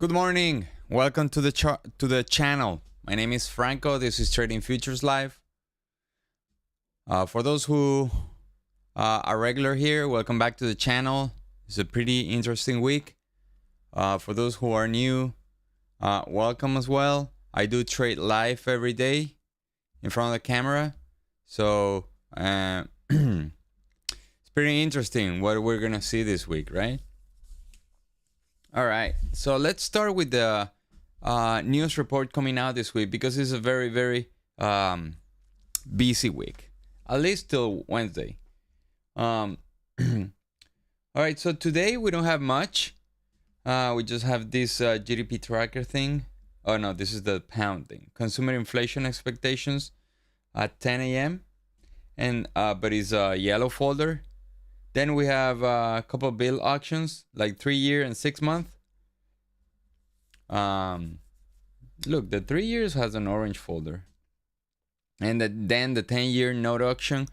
Good morning. Welcome to the channel. My name is Franco. This is Trading Futures Live. For those who are regular here, welcome back to the channel. It's a pretty interesting week. For those who are new, welcome as well. I do trade live every day in front of the camera, so it's pretty interesting what we're gonna see this week, right? All right, so let's start with the news report coming out this week because it's a very busy week, at least till Wednesday. All right, so today we don't have much. We just have this GDP tracker thing. Oh no, this is the pound thing. Consumer inflation expectations at 10 a.m. and but it's a yellow folder. Then we have a couple bill auctions, like 3-year and 6-month. Look, the 3 years has an orange folder. And then the 10-year note auction,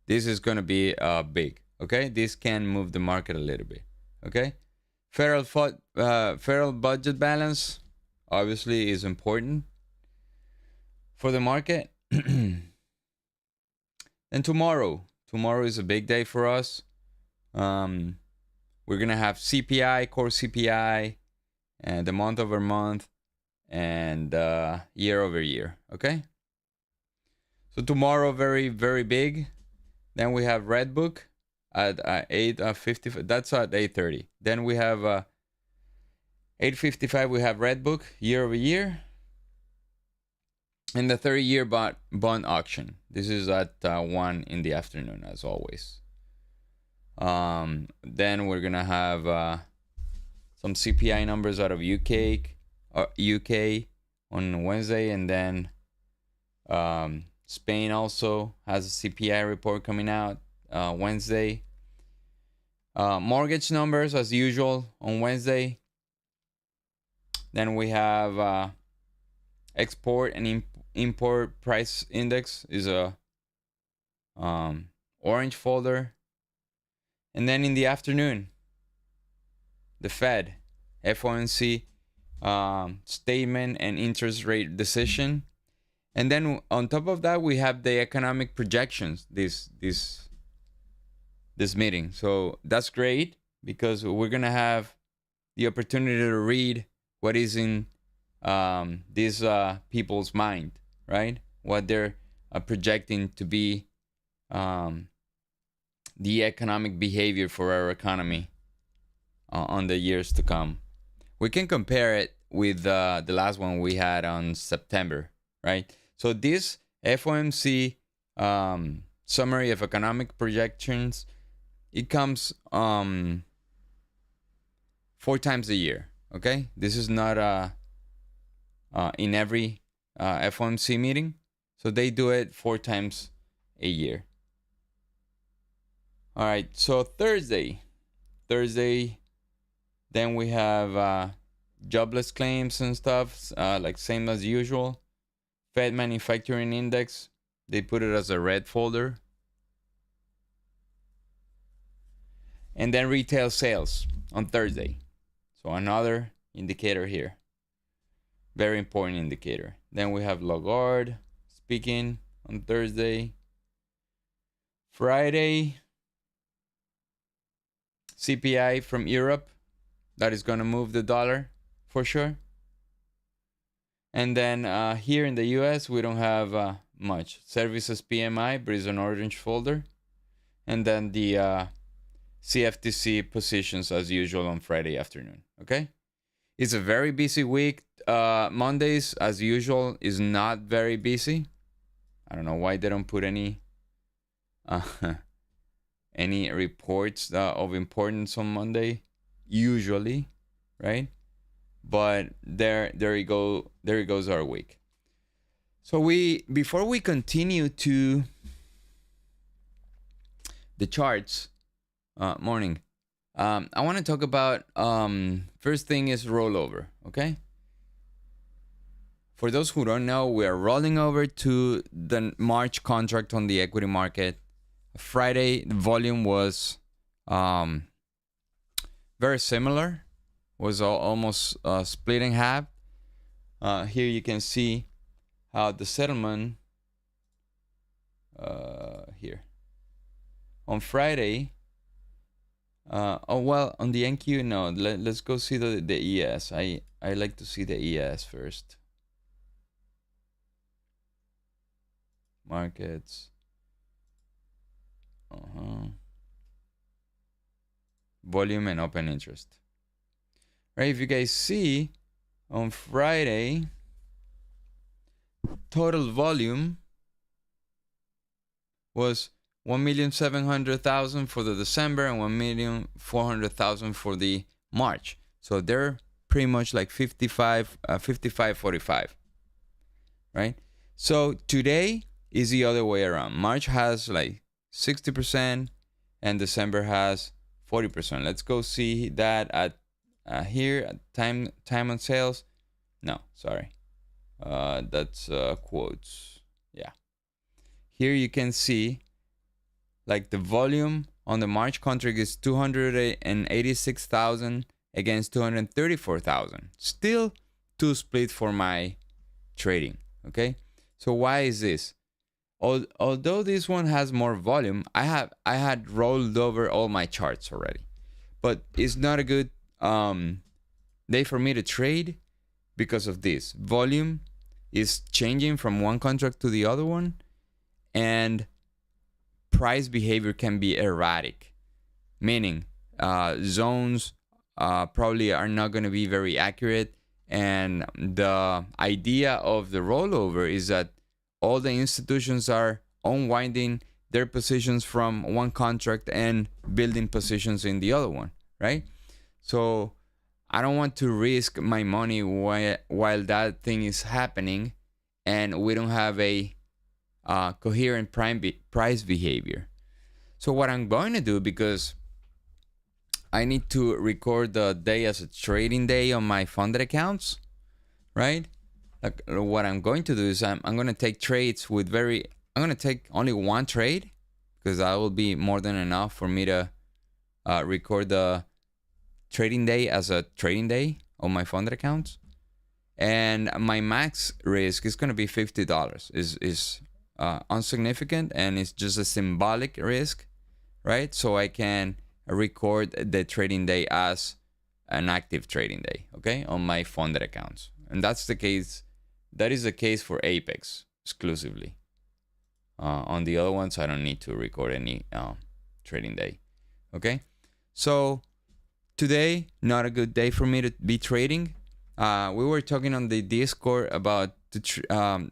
this is going to be big, okay? This can move the market a little bit, okay? Federal budget balance, obviously, is important for the market. And tomorrow is a big day for us. We're gonna have CPI, core CPI, and the month over month, and year over year. Okay. So tomorrow, very big. Then we have Red Book at 8:50. That's at 8:30. Then we have 8:55. We have Red Book year over year, and the 30-year bond auction. This is at 1 in the afternoon, as always. Then we're gonna have some CPI numbers out of UK on Wednesday, and then Spain also has a CPI report coming out Wednesday. Mortgage numbers as usual on Wednesday. Then we have export and import price index is a orange folder. And then in the afternoon, the Fed, FOMC statement and interest rate decision. And then on top of that, we have the economic projections this meeting. So that's great because we're going to have the opportunity to read what is in these people's mind, right? What they're projecting to be the economic behavior for our economy on the years to come. We can compare it with the last one we had on September, right? So this FOMC summary of economic projections, it comes 4 times a year, okay? This is not in every FOMC meeting. So they do it 4 times a year. All right, so Thursday, then we have jobless claims and stuff, like same as usual. Fed manufacturing index, they put it as a red folder. And then retail sales on Thursday. So another indicator here. Very important indicator. Then we have Lagarde speaking on Thursday. Friday, CPI from Europe, that is going to move the dollar for sure. And then here in the US, we don't have much. Services PMI, but it's an orange folder. And then the CFTC positions as usual on Friday afternoon, okay? It's a very busy week. Mondays, as usual, is not very busy. I don't know why they don't put any reports of importance on Monday, usually, right? But there you go. There goes our week. So before we continue to the charts, morning, I want to talk about first thing is rollover. Okay. For those who don't know, we are rolling over to the March contract on the equity market. Friday, the volume was very similar was almost split in half. Here you can see how the settlement here on Friday. Oh well, on the NQ, no. Let's go see the ES. I like to see the ES first. Markets. Volume and open interest. Right, if you guys see on Friday, total volume was 1,700,000 for the December and 1,400,000 for the March. So they're pretty much like 55, 45, right? So today is the other way around. March has like 60% and December has 40%. Let's go see that at here at time on sales. No, sorry. That's quotes. Yeah. Here you can see like the volume on the March contract is 286,000 against 234,000. Still too split for my trading. Okay. So why is this? Although this one has more volume, I had rolled over all my charts already, but it's not a good day for me to trade because of this. Volume is changing from one contract to the other one, and price behavior can be erratic, meaning zones probably are not going to be very accurate. And the idea of the rollover is that all the institutions are unwinding their positions from one contract and building positions in the other one, right? So I don't want to risk my money while that thing is happening and we don't have a coherent price behavior. So what I'm going to do, because I need to record the day as a trading day on my funded accounts, right? Like what I'm going to do is I'm going to take trades with I'm going to take only one trade, because that will be more than enough for me to record the trading day as a trading day on my funded accounts. And my max risk is going to be $50. Is insignificant, and it's just a symbolic risk, right? So I can record the trading day as an active trading day, okay, on my funded accounts. And that's the case. That is the case for Apex exclusively. On the other ones, I don't need to record any trading day. Okay, so today, not a good day for me to be trading. We were talking on the Discord about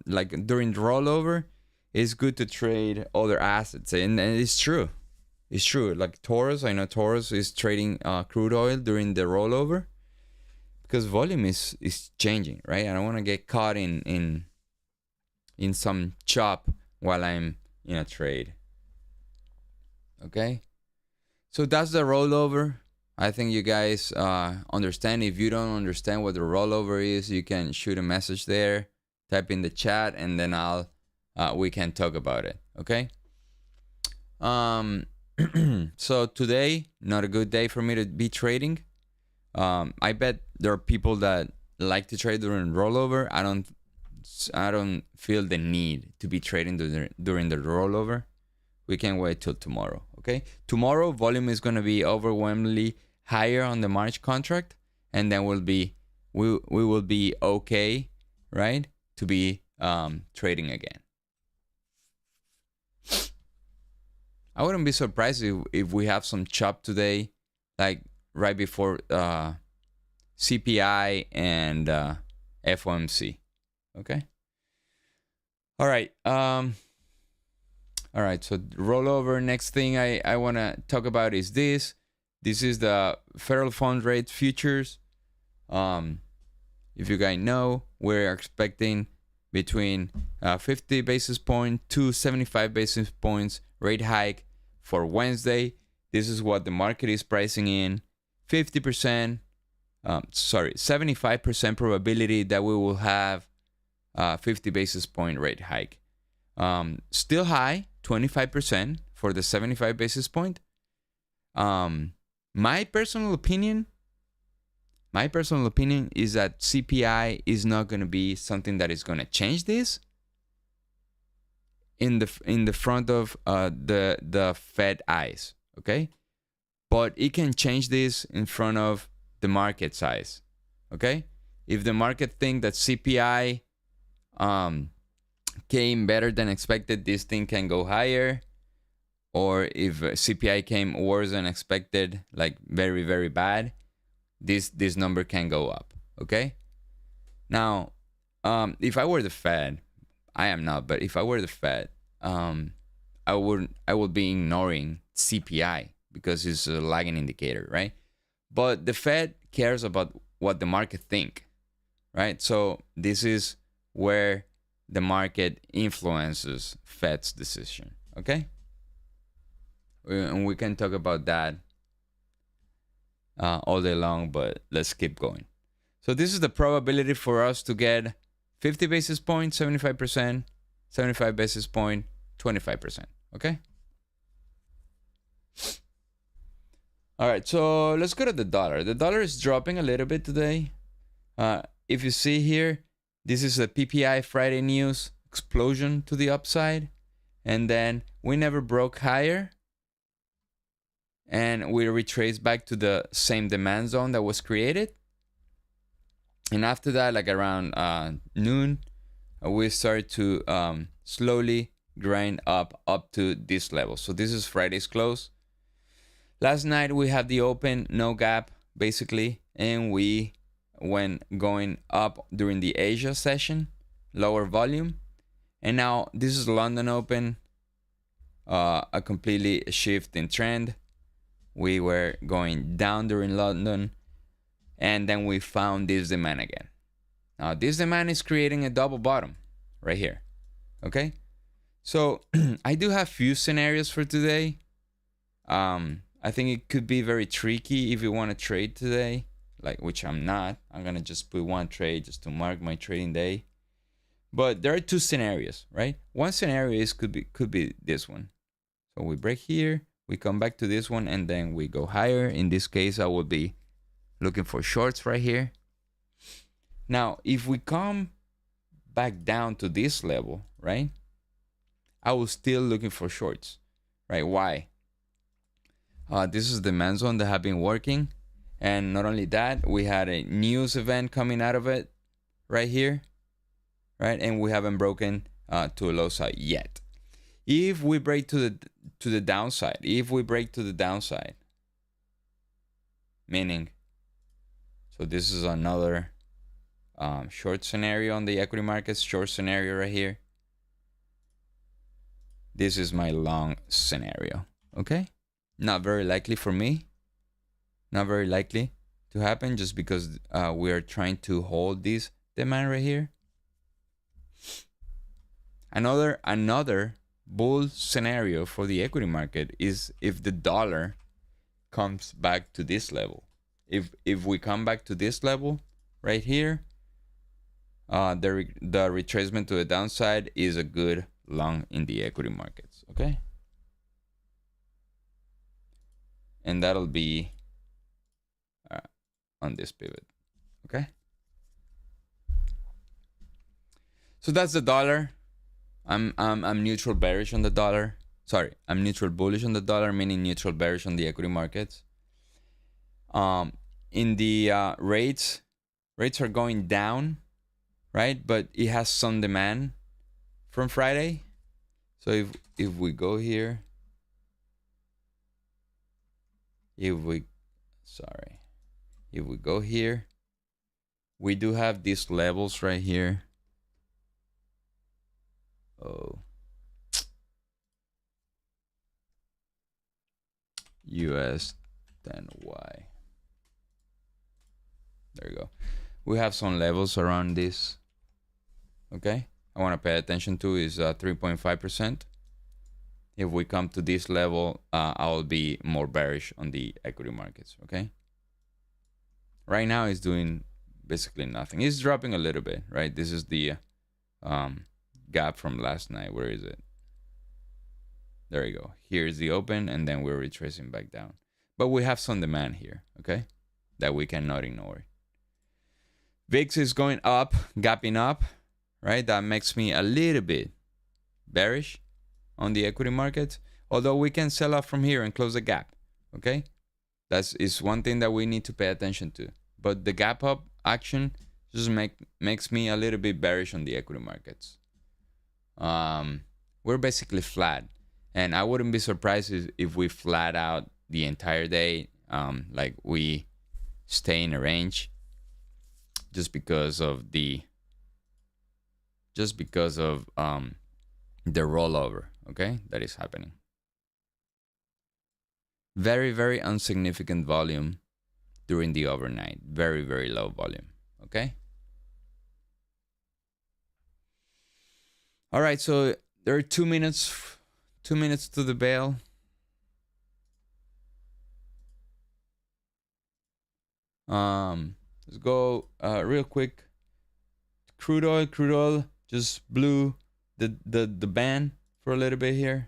like during the rollover, it's good to trade other assets, and it's true. It's true. Like Taurus, I know Taurus is trading crude oil during the rollover, because volume is changing, right? I don't want to get caught in some chop while I'm in a trade. Okay, so that's the rollover. I think you guys understand. If you don't understand what the rollover is, you can shoot a message there, type in the chat, and then we can talk about it. Okay. So today, not a good day for me to be trading. I bet there are people that like to trade during rollover. I don't feel the need to be trading during the rollover. We can wait till tomorrow. Okay, tomorrow volume is going to be overwhelmingly higher on the March contract, and then we will be okay, right, to be trading again. I wouldn't be surprised if we have some chop today, like right before CPI and FOMC. Okay. All right. All right. So rollover. Next thing I want to talk about is this. This is the federal fund rate futures. If you guys know, we're expecting between 50 basis point to 75 basis points rate hike for Wednesday. This is what the market is pricing in. 75% probability that we will have 50 basis point rate hike. Still high, 25% for the 75 basis point. My personal opinion, my personal opinion is that CPI is not going to be something that is going to change this in the front of the Fed eyes, okay? But it can change this in front of the market's eyes, okay? If the market think that CPI came better than expected, this thing can go higher. Or if CPI came worse than expected, like very, very bad, this number can go up, okay? Now, if I were the Fed, I am not, but if I were the Fed, I would be ignoring CPI because it's a lagging indicator, right? But the Fed cares about what the market think, right? So this is where the market influences Fed's decision, okay? And we can talk about that all day long, but let's keep going. So this is the probability for us to get 50 basis points, 75%, 75 basis point, 25%, okay? All right, so let's go to the dollar. The dollar is dropping a little bit today. If you see here, this is a PPI Friday news explosion to the upside. And then we never broke higher. And we retraced back to the same demand zone that was created. And after that, like around noon, we started to slowly grind up to this level. So this is Friday's close. Last night we had the open, no gap, basically. And we went going up during the Asia session, lower volume. And now this is London open, a completely shift in trend. We were going down during London, and then we found this demand again. Now, this demand is creating a double bottom right here, okay? So, I do have few scenarios for today. I think it could be very tricky if you want to trade today, like which I'm not. I'm going to just put one trade just to mark my trading day. But there are two scenarios, right? One scenario is could be this one. So, we break here. We come back to this one and then we go higher. In this case, I would be looking for shorts right here. Now, if we come back down to this level, right? I was still looking for shorts, right? Why? This is the demand zone that have been working. And not only that, we had a news event coming out of it right here, right? And we haven't broken to a low side yet. If we break to the downside, meaning, so this is another short scenario on the equity markets, short scenario right here. This is my long scenario, okay? Not very likely for me, not very likely to happen just because we are trying to hold this demand right here. Another bull scenario for the equity market is if the dollar comes back to this level. If we come back to this level right here, the retracement to the downside is a good long in the equity markets, okay? And that'll be on this pivot, okay? So that's the dollar. I'm neutral bearish on the dollar. Sorry, I'm neutral bullish on the dollar, meaning neutral bearish on the equity markets. In the rates are going down, right? But it has some demand from Friday. So if we go here, if we go here, we do have these levels right here. Oh, US 10Y. There you go. We have some levels around this. Okay, I want to pay attention to is 3.5%. If we come to this level, I'll be more bearish on the equity markets. Okay. Right now, it's doing basically nothing. It's dropping a little bit, right? This is the gap from last night. Where is it? There you go. Here's the open, and then we're retracing back down. But we have some demand here, okay, that we cannot ignore. VIX is going up, gapping up, right? That makes me a little bit bearish on the equity market, although we can sell off from here and close the gap, okay? That is one thing that we need to pay attention to. But the gap up action just makes me a little bit bearish on the equity markets. We're basically flat, and I wouldn't be surprised if we flat out the entire day, like we stay in a range, just because of the rollover, okay, that is happening. Very, very insignificant volume during the overnight. Very, very low volume, okay? All right, so there are 2 minutes to the bell. Let's go real quick. Crude oil just blew the band for a little bit here.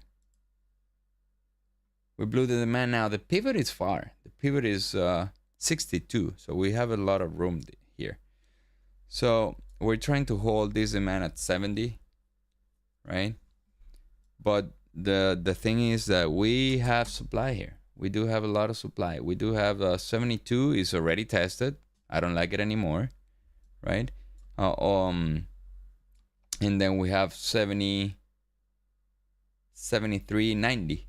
We blew the demand now. The pivot is far. The pivot is 62, so we have a lot of room here. So we're trying to hold this demand at 70, right? But the thing is that we have supply here. We do have a lot of supply. We do have 72 is already tested. I don't like it anymore, right? And then we have 70, 73.90.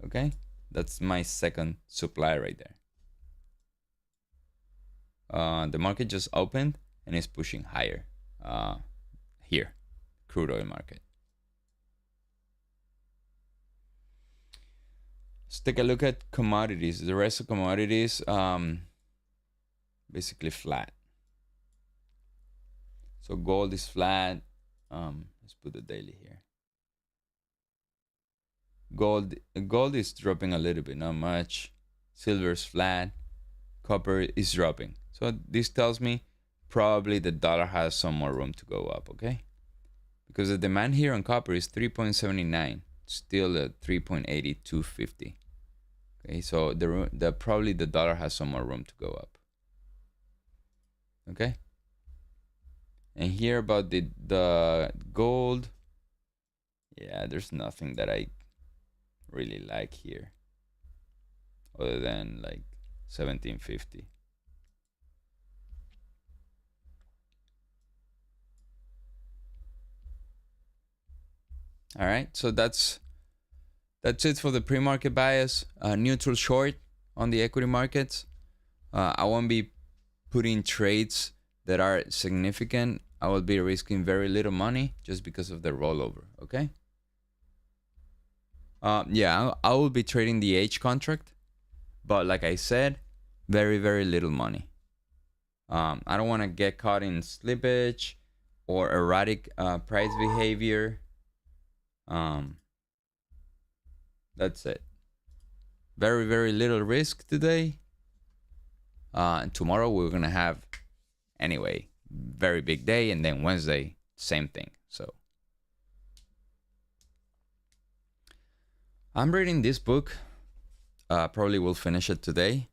Okay, that's my second supply right there. The market just opened and is pushing higher here, crude oil market. Let's take a look at commodities. The rest of commodities basically flat. So gold is flat. Let's put the daily here. Gold is dropping a little bit, not much. Silver's flat. Copper is dropping. So this tells me probably the dollar has some more room to go up, okay? Because the demand here on copper is 3.79, still at 3.8250. Okay, so probably the dollar has some more room to go up. Okay? And here about the gold, yeah, there's nothing that I really like here other than like 1750. All right, so that's it for the pre-market bias. Neutral short on the equity markets. I won't be putting trades that are significant. I will be risking very little money just because of the rollover, okay? Yeah, I will be trading the H contract, but like I said, very, very little money. I don't want to get caught in slippage or erratic price behavior. That's it. Very, very little risk today. And tomorrow we're gonna have, anyway, very big day, and then Wednesday, same thing. So I'm reading this book. Probably will finish it today.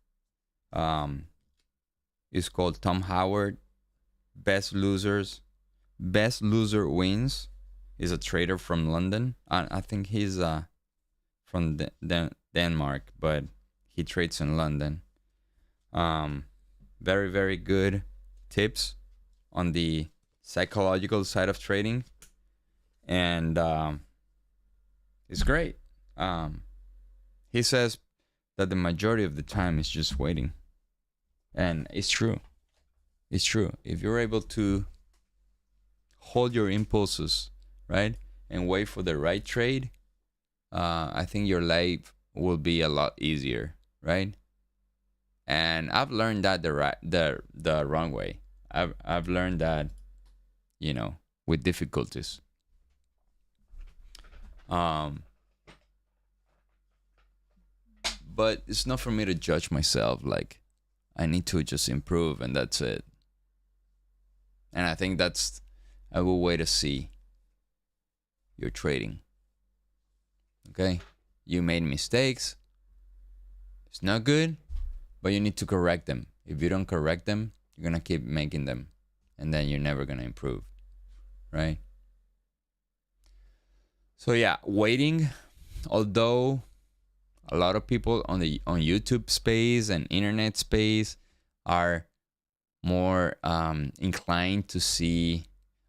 It's called Tom Howard, Best Loser Wins. He's a trader from London. I think he's from Denmark, but he trades in London. Very, very good tips on the psychological side of trading, and it's great. He says that the majority of the time is just waiting, and it's true. It's true. If you're able to hold your impulses, right, and wait for the right trade, I think your life will be a lot easier, right? And I've learned that the wrong way. I've learned that, you know, with difficulties. But it's not for me to judge myself. Like, I need to just improve, and that's it. And I think that's a good way to see your trading. Okay, you made mistakes. It's not good, but you need to correct them. If you don't correct them, you're gonna keep making them, and then you're never going to improve, right? So yeah, waiting, although a lot of people on YouTube space and internet space are more inclined to see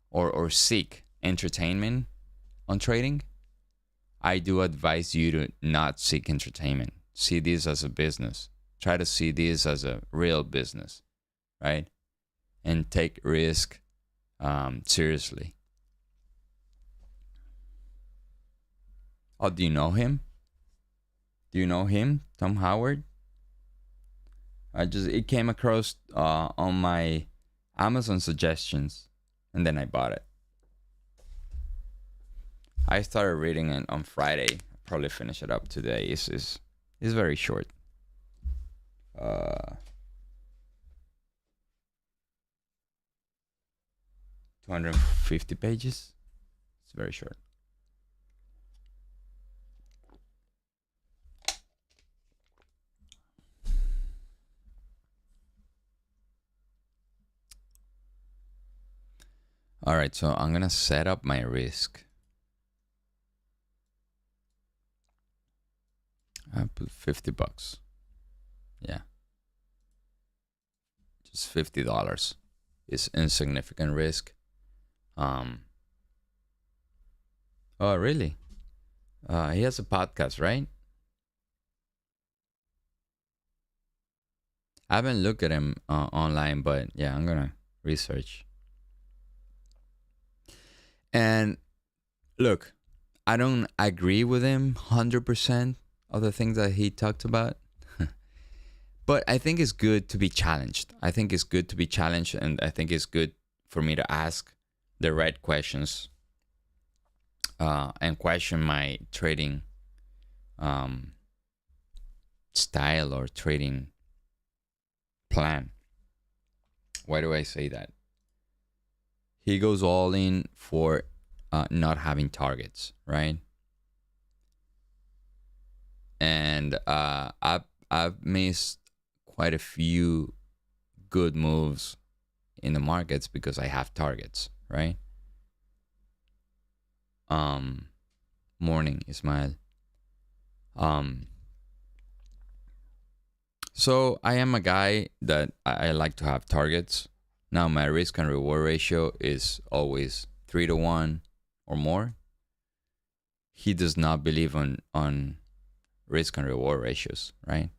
or seek entertainment on trading, I do advise you to not seek entertainment. See this as a business. Try to see this as a real business, right? And take risk seriously. Oh, do you know him? Do you know him, Tom Howard? It came across on my Amazon suggestions, and then I bought it. I started reading it on Friday. I'll probably finish it up today. It's very short. 250 pages. It's very short. All right, so I'm gonna set up my risk. I put $50. Yeah. Just $50 is insignificant risk. Oh, really? He has a podcast, right? I haven't looked at him online, but yeah, I'm gonna research. And look, I don't agree with him 100% of the things that he talked about. But I think it's good to be challenged. I think it's good to be challenged, and I think it's good for me to ask the right questions and question my trading style or trading plan. Why do I say that? He goes all in for not having targets, right? And I've missed quite a few good moves in the markets because I have targets, right? Morning, Ismail. So I am a guy that I like to have targets. Now my risk and reward ratio is always 3-1 or more. He does not believe on risk and reward ratios, right?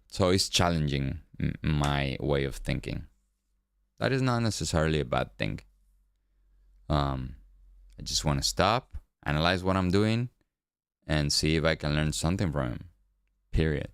So it's challenging my way of thinking. That is not necessarily a bad thing. I just want to stop, analyze what I'm doing, and see if I can learn something from him. Period.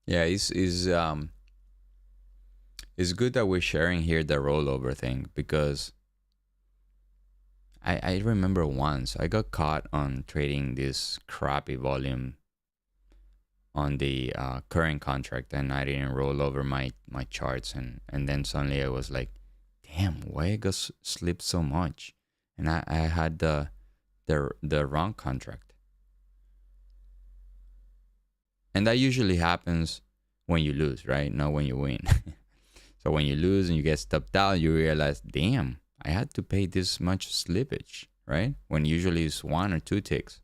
Yeah, it's good that we're sharing here the rollover thing, because I remember once I got caught on trading this crappy volume on the current contract, and I didn't roll over my charts, and then suddenly I was like, damn, why I got slipped so much, and I had the wrong contract. And that usually happens when you lose, right? Not when you win. So when you lose and you get stopped out, you realize, damn, I had to pay this much slippage, right? When usually it's 1 or 2 ticks.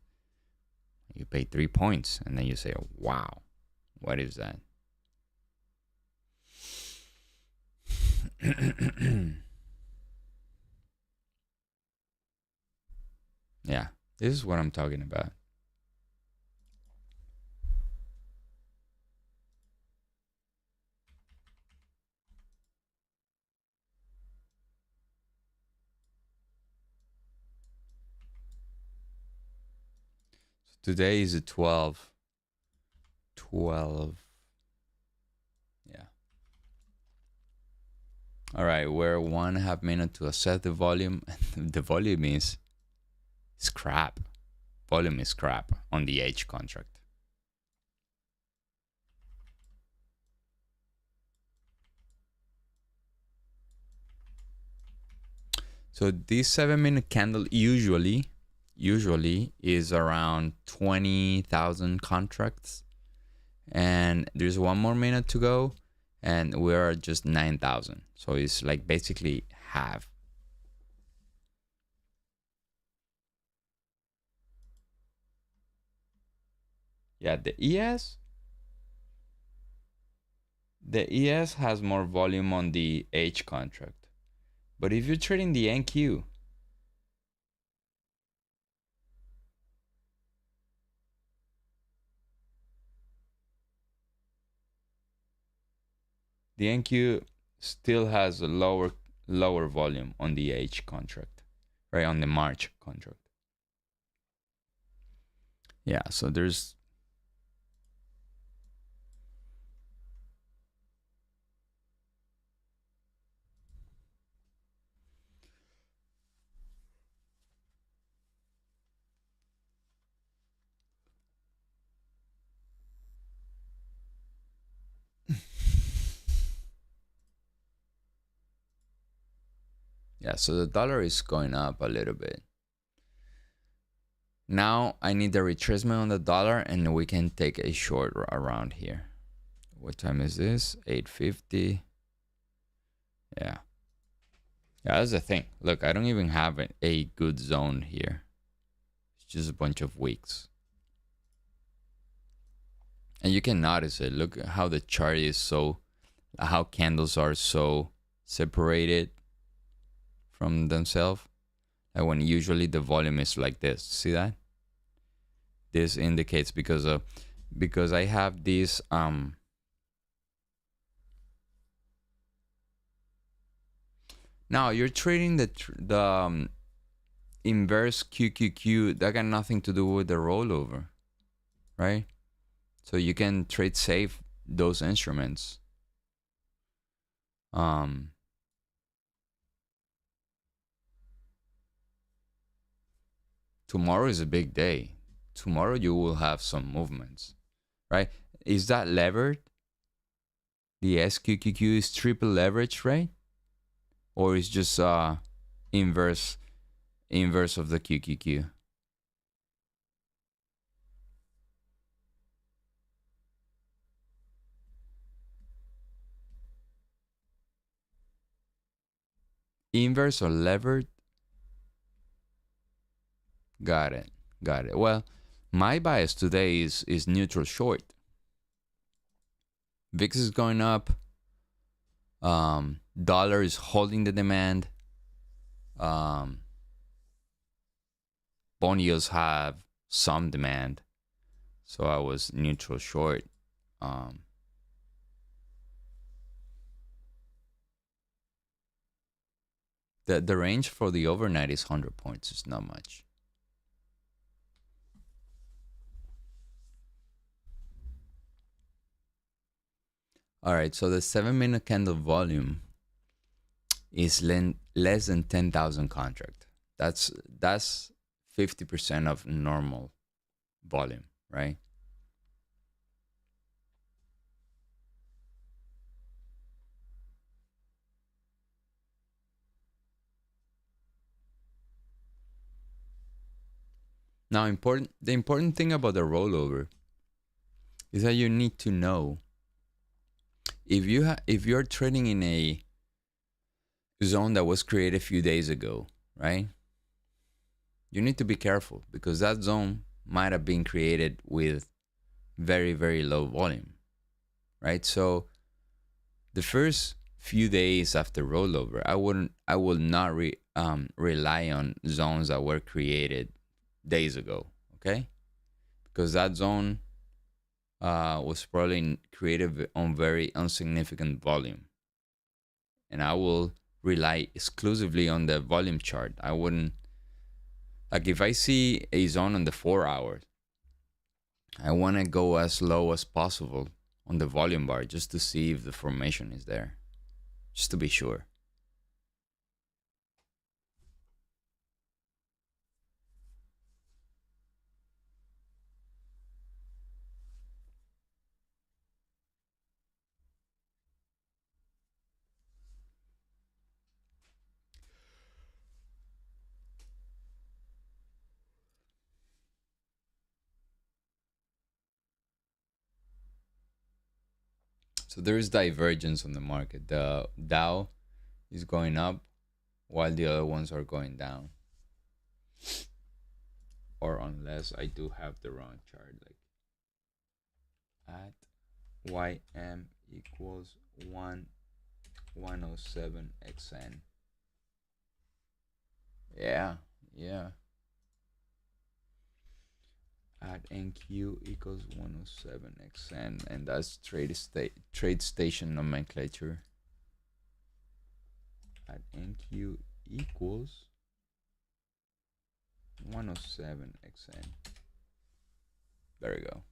You pay 3 points, and then you say, wow, what is that? Yeah, this is what I'm talking about. Today is a 12. Yeah. All right, we're 1.5 minutes to assess the volume. The volume is crap. Volume is crap on the H contract. So this 7-minute candle usually is around 20,000 contracts, and there's 1 more minute to go, and we're just 9,000. So it's like basically half. Yeah, the ES has more volume on the H contract, but if you're trading the NQ, the NQ still has a lower volume on the H contract, right, on the March contract. Yeah, so there's yeah, so the dollar is going up a little bit. Now I need the retracement on the dollar, and we can take a short around here. What time is this? 8:50. Yeah. Yeah, that's the thing. Look, I don't even have a good zone here. It's just a bunch of wicks. And you can notice it. Look at how the chart is how candles are so separated from themselves. Like when usually the volume is like this. See that? This indicates because I have this now you're trading the inverse QQQ. That got nothing to do with the rollover, right? So you can trade safe those instruments. Tomorrow is a big day. Tomorrow you will have some movements, right? Is that levered? The SQQQ is triple leverage, right? Or is just inverse of the QQQ? Inverse or levered? Got it. Well, my bias today is neutral short. VIX is going up. Dollar is holding the demand. Bond yields have some demand. So I was neutral short. The range for the overnight is 100 points. It's not much. All right, so the 7-minute candle volume is less than 10,000 contract. That's 50% of normal volume, right? Now, the important thing about the rollover is that you need to know if you're trading in a zone that was created a few days ago, right? You need to be careful because that zone might have been created with very, very low volume, right? So the first few days after rollover, I will not rely on zones that were created days ago, okay? Because that zone was probably created on very insignificant volume, and I will rely exclusively on the volume chart. I wouldn't, like, if I see a zone on the 4 hours, I want to go as low as possible on the volume bar just to see if the formation is there, just to be sure. So there is divergence on the market. The Dow is going up while the other ones are going down. Or unless I do have the wrong chart, like at YM equals 107 XN. Yeah. At NQ equals 107 XN, and that's trade station nomenclature. At NQ equals 107 XN. There we go.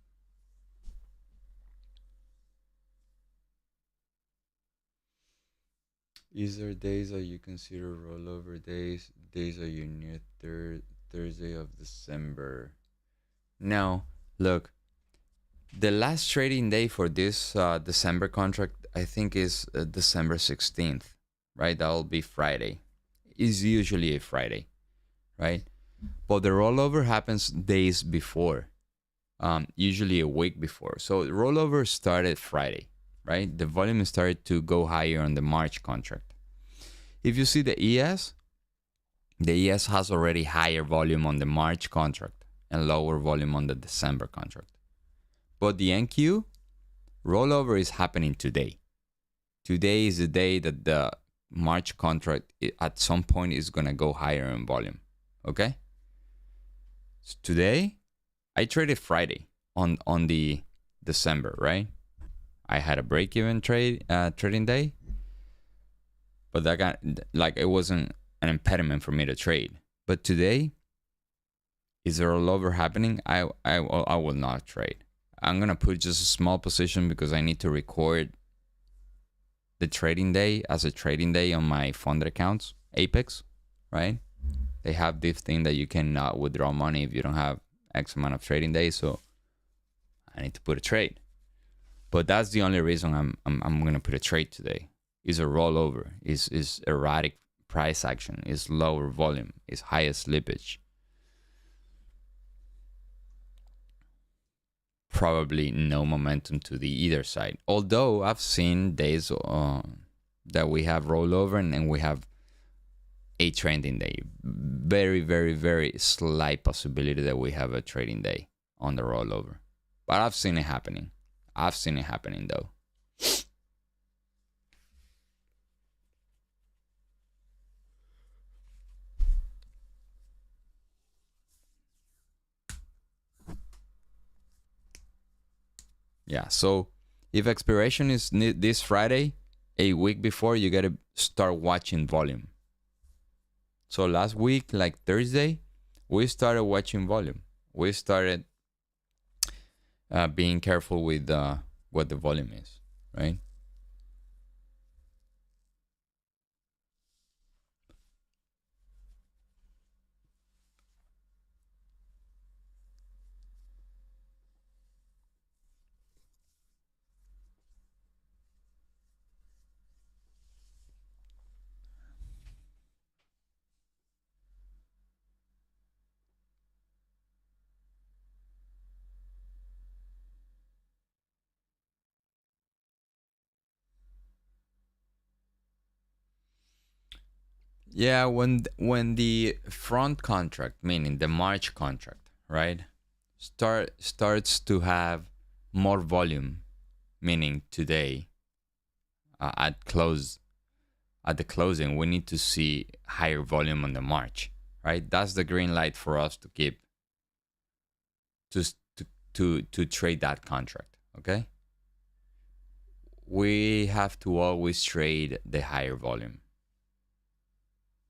Is there days that you consider rollover days? Days are you near Thursday of December? No, look, the last trading day for this December contract, I think, is December 16th, right? That'll be Friday. It's usually a Friday, right? But the rollover happens days before, usually a week before. So the rollover started Friday, right? The volume started to go higher on the March contract. If you see the ES has already higher volume on the March contract and lower volume on the December contract. But the NQ rollover is happening today. Today is the day that the March contract at some point is going to go higher in volume. Okay? So today, I traded Friday on the December, right? I had a break-even trading day, but that got, like, it wasn't an impediment for me to trade. But today, is there a rollover happening? I will not trade. I'm gonna put just a small position because I need to record the trading day as a trading day on my funded accounts, Apex, right? They have this thing that you cannot withdraw money if you don't have X amount of trading days, so I need to put a trade. But that's the only reason I'm gonna put a trade today. Is a rollover, is erratic price action, is lower volume, is higher slippage. Probably no momentum to the either side. Although I've seen days that we have rollover and we have a trading day. Very, very, very slight possibility that we have a trading day on the rollover. But I've seen it happening. I've seen it happening though. Yeah, so if expiration is this Friday, a week before, you gotta start watching volume. So last week, like Thursday, we started watching volume. We started being careful with what the volume is, right? Yeah, when the front contract, meaning the March contract, right, starts to have more volume, meaning today at the closing, we need to see higher volume on the March, right? That's the green light for us to keep to trade that contract. Okay, we have to always trade the higher volume.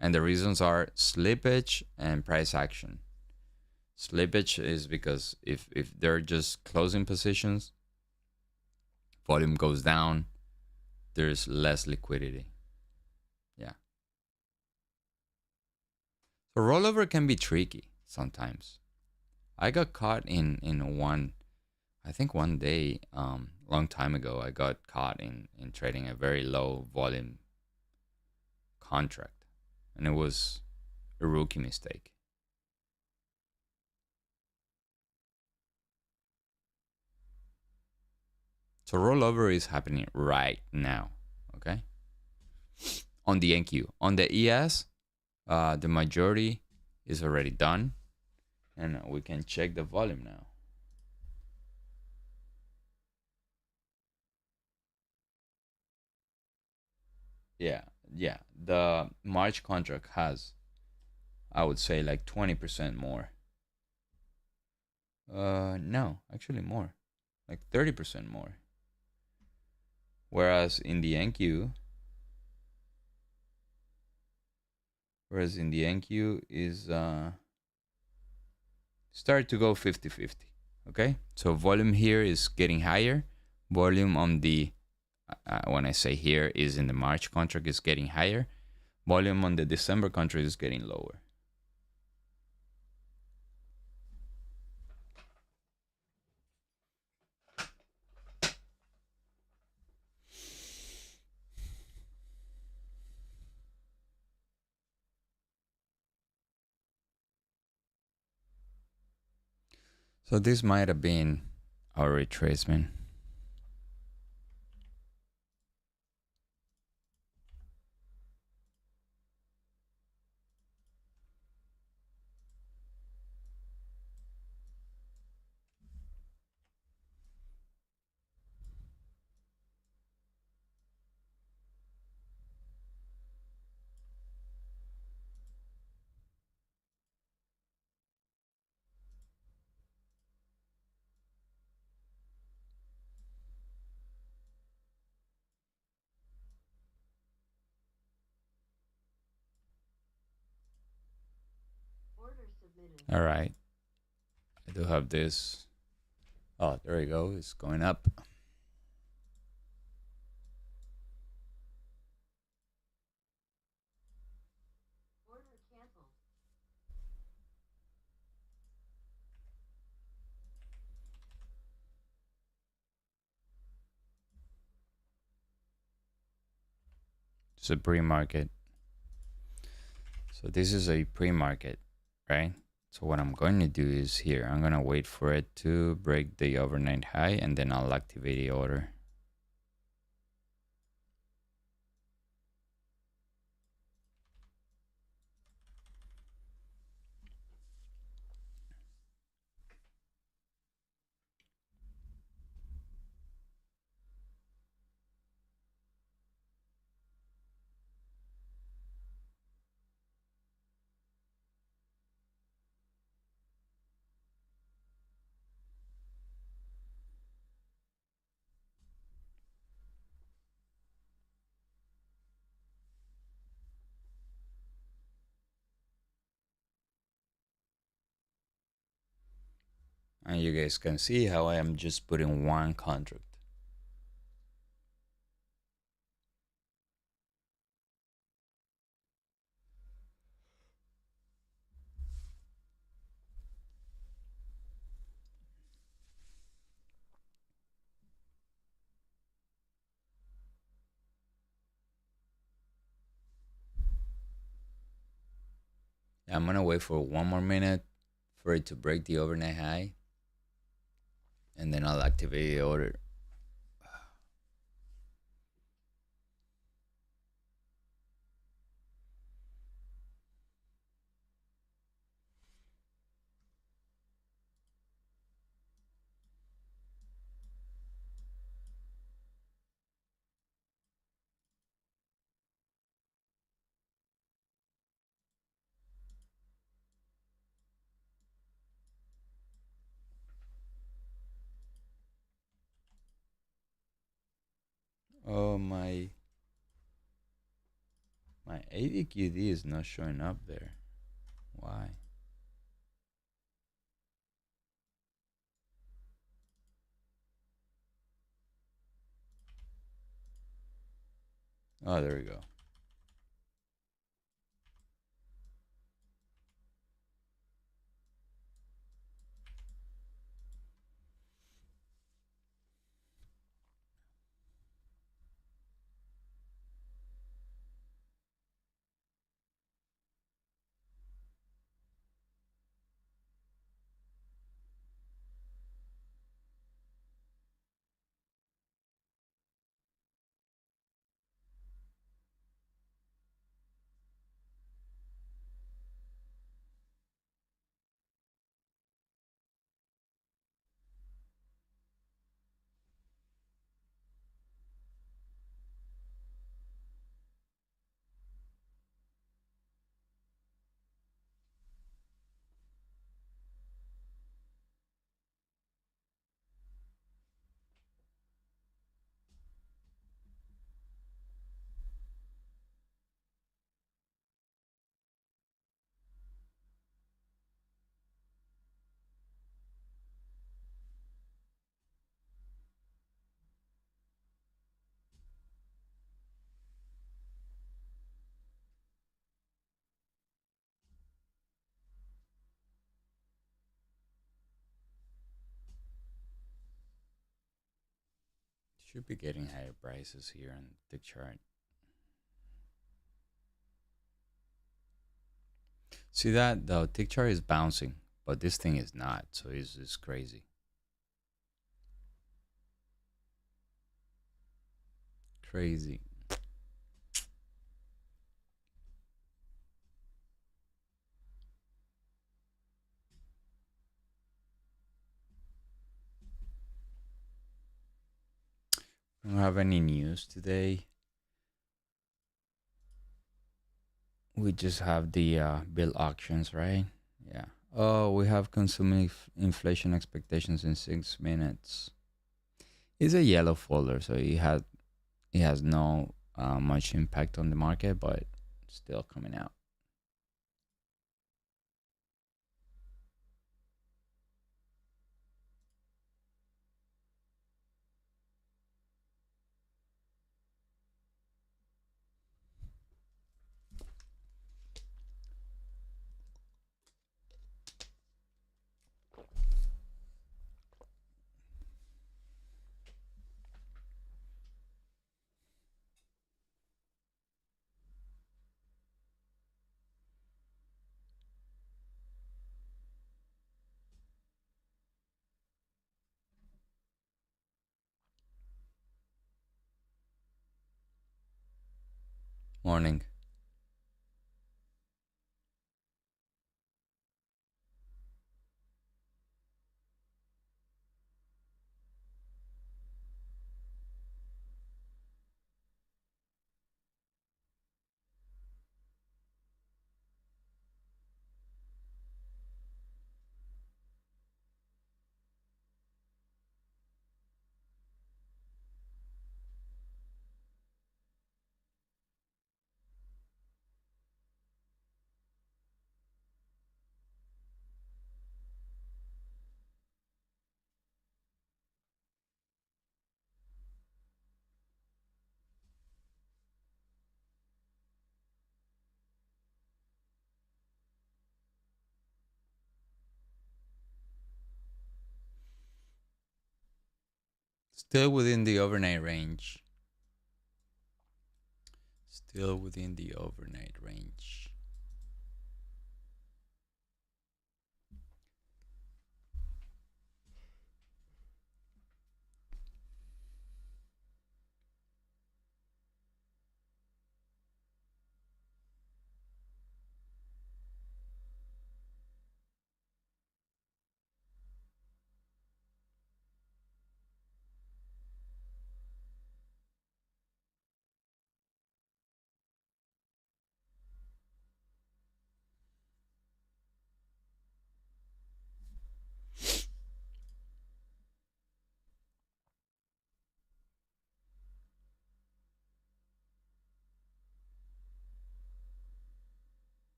And the reasons are slippage and price action. Slippage is because if they're just closing positions, volume goes down, there's less liquidity. Yeah. So rollover can be tricky sometimes. I got caught in one, I think one day, long time ago, I got caught in trading a very low volume contract. And it was a rookie mistake. So rollover is happening right now, okay? On the NQ. On the ES, the majority is already done. And we can check the volume now. Yeah, the March contract has, I would say, like 20% more. No, actually more, like 30% more. Whereas in the NQ, is start to go 50-50. Okay, so volume here is getting higher. Volume on the when I say here is in the March contract is getting higher. Volume on the December contract is getting lower. So this might have been our retracement. All right, I do have this. Oh, there we go. It's going up. It's a pre-market. So this is a pre-market, right? So what I'm going to do is here, I'm going to wait for it to break the overnight high and then I'll activate the order. And you guys can see how I am just putting one contract. I'm gonna wait for 1 more minute for it to break the overnight high and then I'll activate the order. Oh, my ADQD is not showing up there. Why? Oh, there we go. Should be getting higher prices here on the chart. See that the tick chart is bouncing, but this thing is not. So it's crazy. Crazy. We don't have any news today. We just have the bill auctions, right? Yeah. Oh, we have consumer inflation expectations in 6 minutes. It's a yellow folder, so it has no much impact on the market, but still coming out. Morning. Still within the overnight range. Still within the overnight range.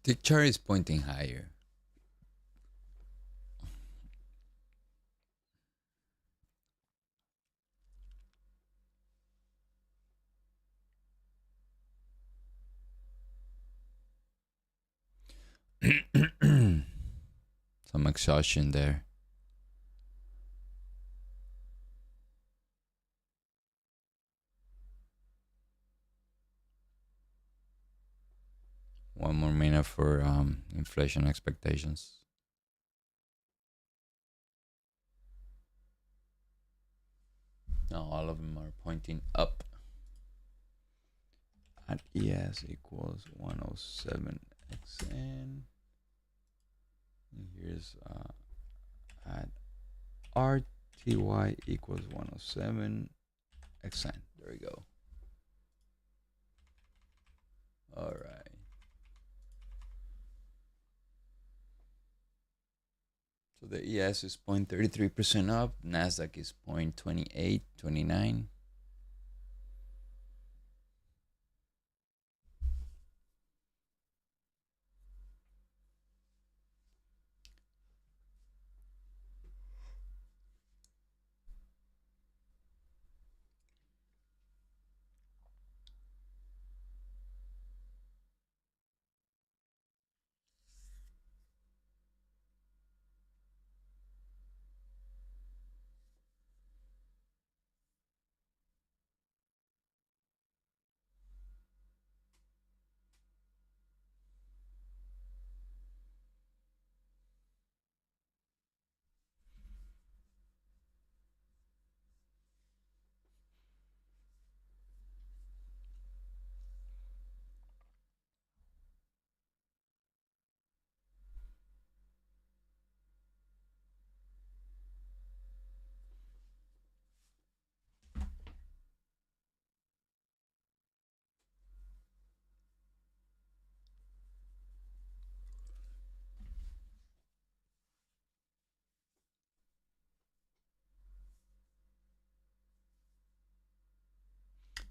Stick chart is pointing higher. Some exhaustion there. One more minute for inflation expectations. Now all of them are pointing up. At ES equals 107 XN. Here's at RTY equals 107 XN. There we go. All right. So the ES is 0.33% up. Nasdaq is 0.2829.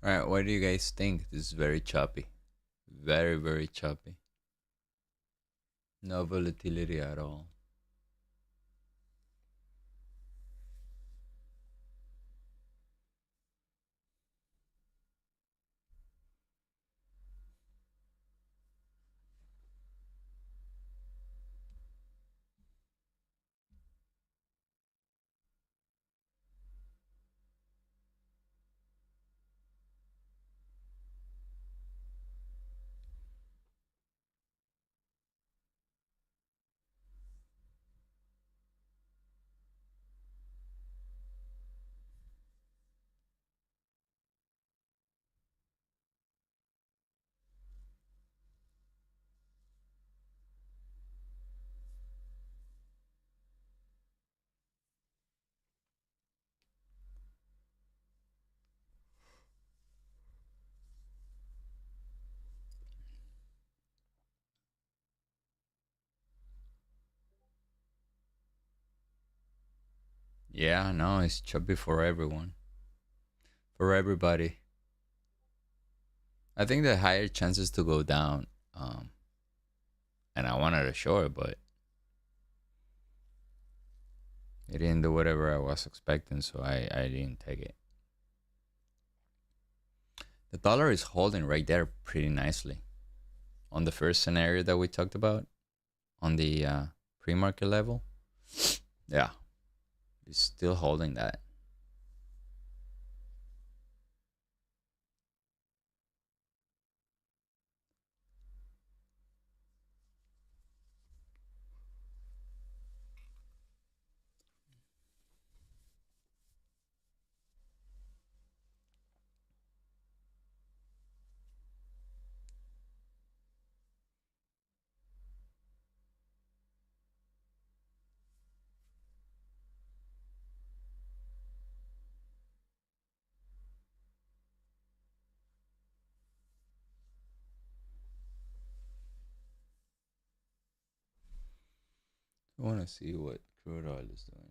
All right, what do you guys think? This is very choppy. Very, very choppy. No volatility at all. Yeah, no, it's choppy for everyone. For everybody. I think the higher chances to go down. And I wanted a short, but it didn't do whatever I was expecting, so I didn't take it. The dollar is holding right there pretty nicely. On the first scenario that we talked about, on the pre-market level, yeah, it's still holding that. I want to see what crude oil is doing.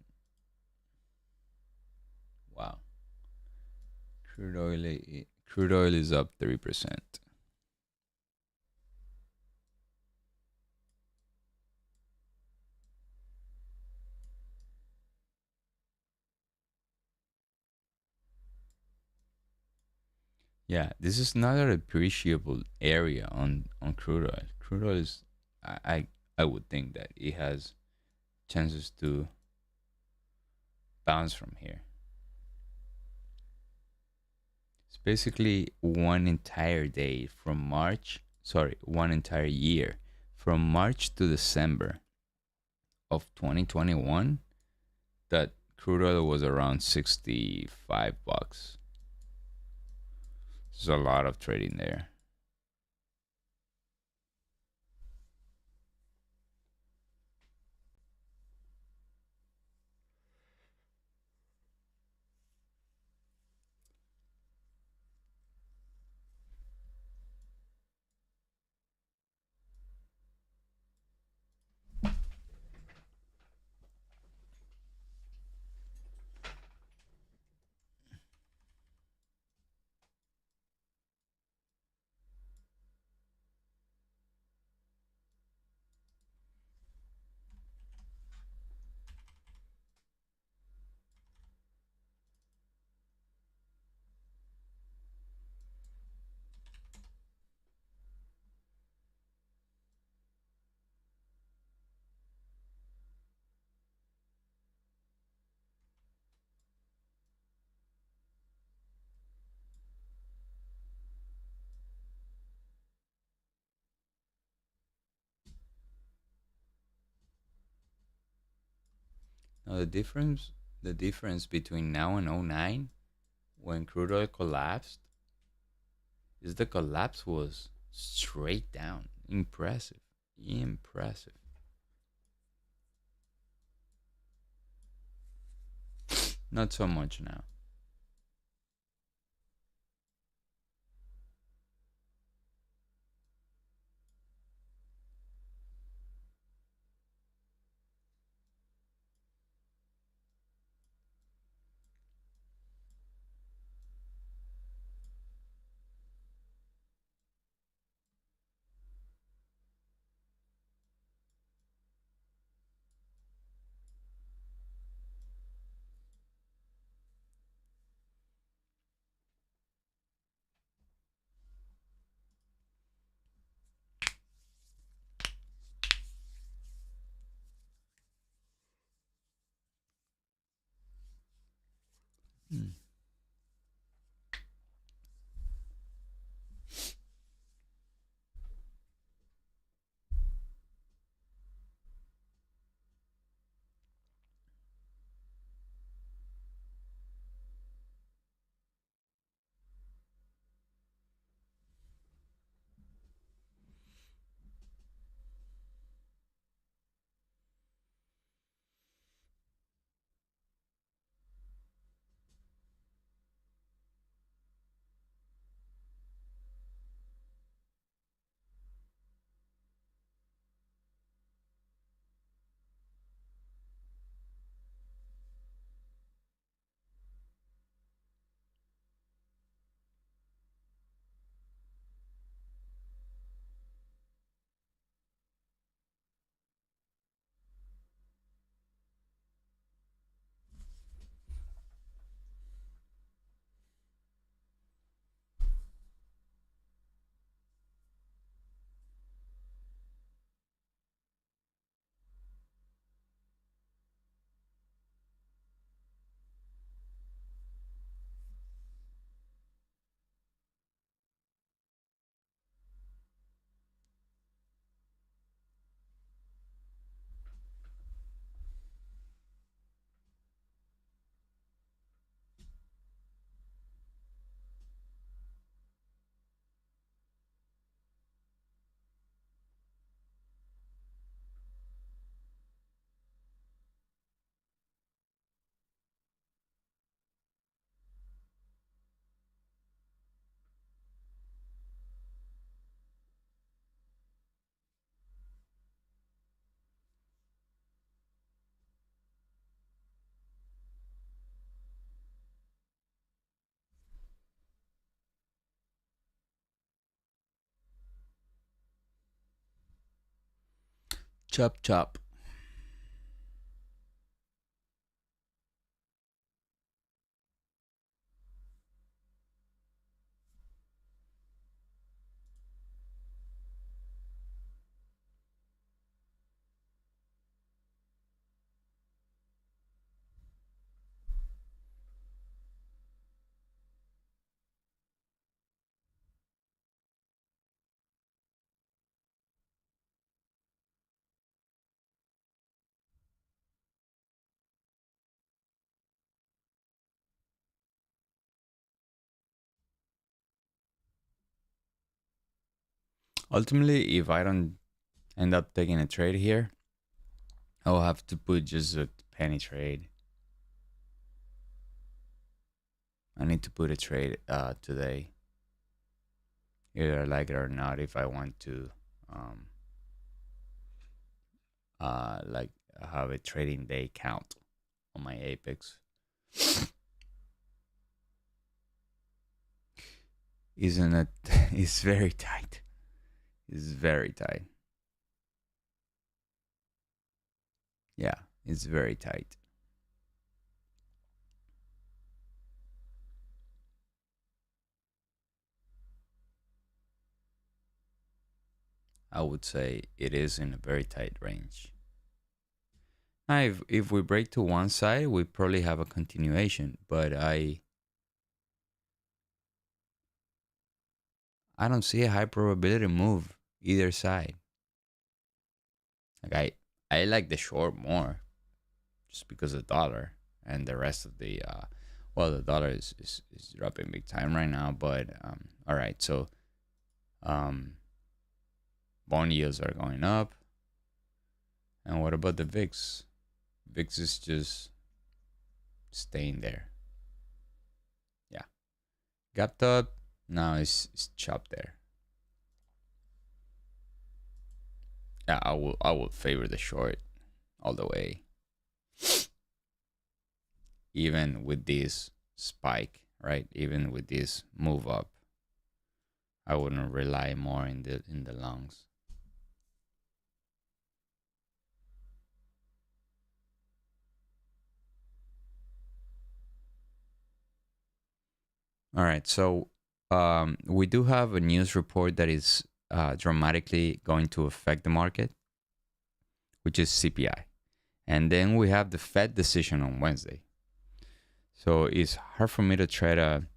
Wow, crude oil is up 3%. Yeah, this is not an appreciable area on crude oil. Crude oil is, I, I I would think that it has chances to bounce from here. It's basically one entire day from March, sorry, one entire year from March to December of 2021 that crude oil was around 65 bucks. There's a lot of trading there. Now the difference between now and '09 when crude oil collapsed is the collapse was straight down. Impressive. Impressive. Not so much now. Chop chop. Ultimately, if I don't end up taking a trade here, I'll have to put just a penny trade. I need to put a trade today, either I like it or not. If I want to, like have a trading day count on my Apex. Isn't it? It's very tight. It's very tight. Yeah, it's very tight. I would say it is in a very tight range. Now, if we break to one side, we probably have a continuation, but I don't see a high probability move either side. Like I like the short more, just because of the dollar and the rest of the well, the dollar is dropping big time right now, but all right, so um bond yields are going up. And what about the VIX? VIX is just staying there. Yeah. Gapped up. Now it's chopped there. Yeah, I will favor the short all the way. Even with this spike, right? Even with this move up, I wouldn't rely more in the longs. All right, so we do have a news report that is dramatically going to affect the market, which is CPI. And then we have the Fed decision on Wednesday. So it's hard for me to try to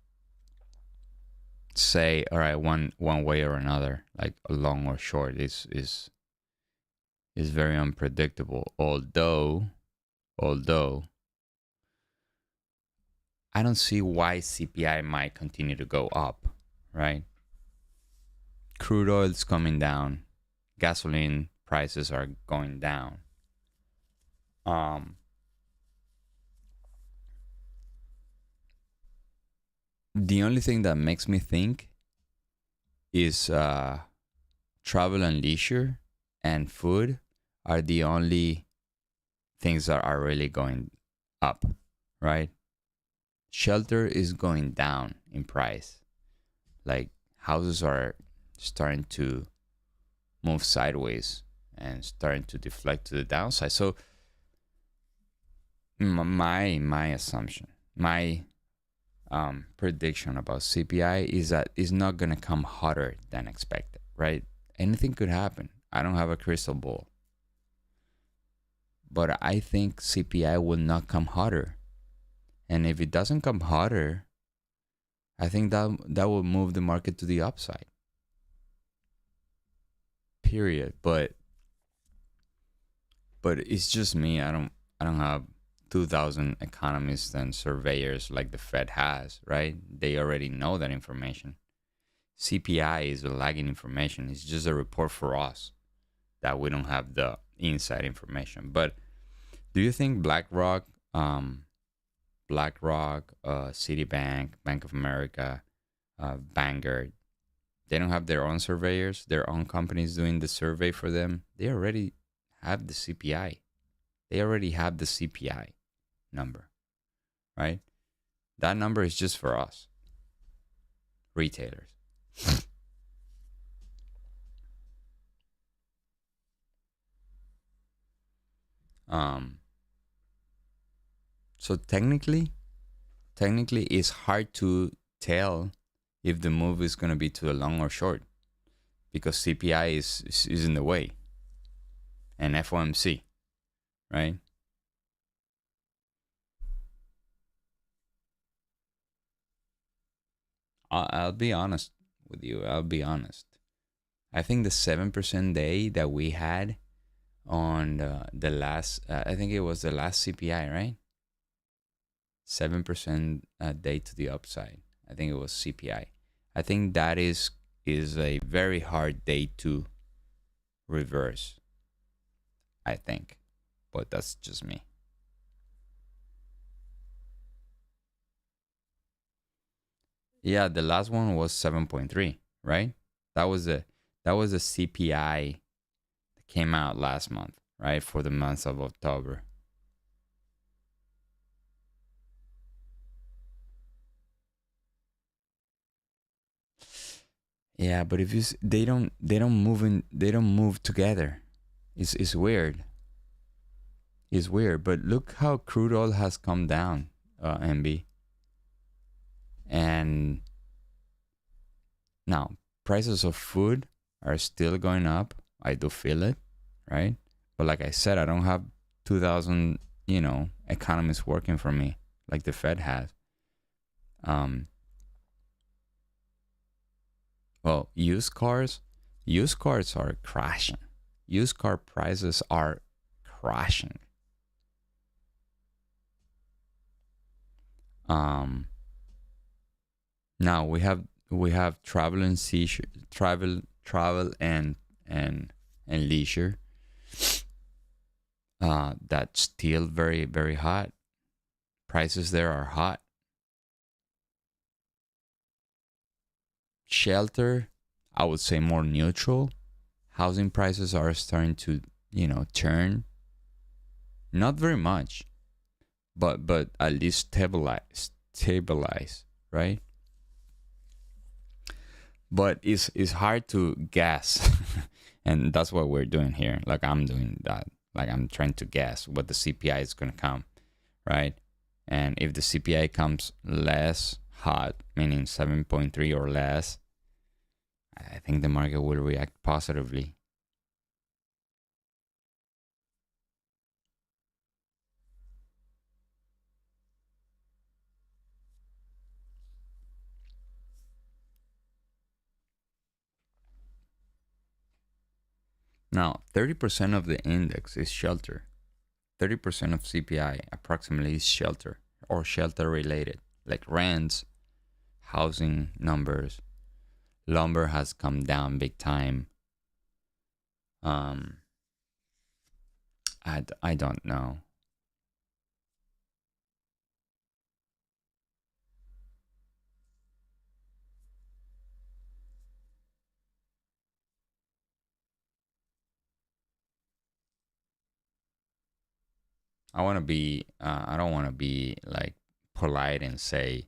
say, all right, one way or another, like a long or short is very unpredictable. Although I don't see why CPI might continue to go up, right? Crude oil is coming down, gasoline prices are going down. The only thing that makes me think is travel and leisure and food are the only things that are really going up, right? Shelter is going down in price. Like houses are starting to move sideways and starting to deflect to the downside. So my assumption, my prediction about CPI is that it's not gonna come hotter than expected, right? Anything could happen. I don't have a crystal ball, but I think CPI will not come hotter. And if it doesn't come hotter, I think that will move the market to the upside. Period. But it's just me. I don't have 2,000 economists and surveyors like the Fed has, right? They already know that information. CPI is a lagging information. It's just a report for us that we don't have the inside information. But do you think BlackRock, Citibank, Bank of America, Vanguard, they don't have their own surveyors, their own companies doing the survey for them? They already have the CPI. They already have the CPI number, right? That number is just for us, retailers. Um, so technically it's hard to tell if the move is going to be to the long or short because CPI is in the way and FOMC, right? I'll be honest with you. I'll be honest. I think the 7% day that we had on the last, I think it was the last CPI, right? 7% day to the upside. I think it was CPI. I think that is a very hard day to reverse. I think, but that's just me. Yeah, the last one was 7.3, right? That was a CPI that came out last month, right? For the month of October. Yeah, but if they don't move together. It's weird. It's weird, but look how crude oil has come down, MB. And now prices of food are still going up. I do feel it, right? But like I said, I don't have 2,000, economists working for me like the Fed has. Um, well, used cars are crashing. Used car prices are crashing. Um, Now we have travel and seizure, travel and leisure. That's still very very hot. Prices there are hot. Shelter, I would say more neutral. Housing prices are starting to turn. Not very much, but at least stabilize, right? But it's hard to guess, and that's what we're doing here. Like I'm doing that. Like I'm trying to guess what the CPI is gonna come, right? And if the CPI comes less hot, meaning 7.3 or less, I think the market will react positively. Now, 30% of the index is shelter. 30% of CPI approximately is shelter or shelter related, like rents, housing numbers. Lumber has come down big time. Um, I don't know. I don't want to be like polite and say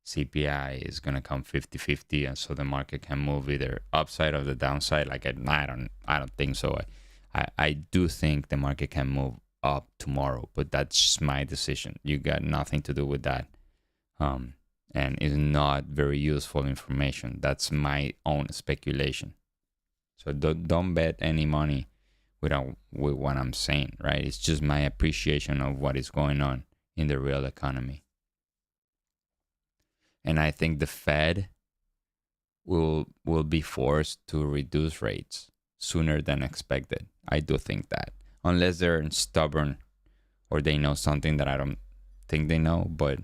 CPI is going to come 50-50 and so the market can move either upside or the downside. Like I don't think so. I do think the market can move up tomorrow, but that's just my decision. You got nothing to do with that. Um, and it's not very useful information. That's my own speculation. So don't bet any money with what I'm saying, right? It's just my appreciation of what is going on in the real economy. And I think the Fed will be forced to reduce rates sooner than expected. I do think that. Unless they're stubborn or they know something that I don't think they know, but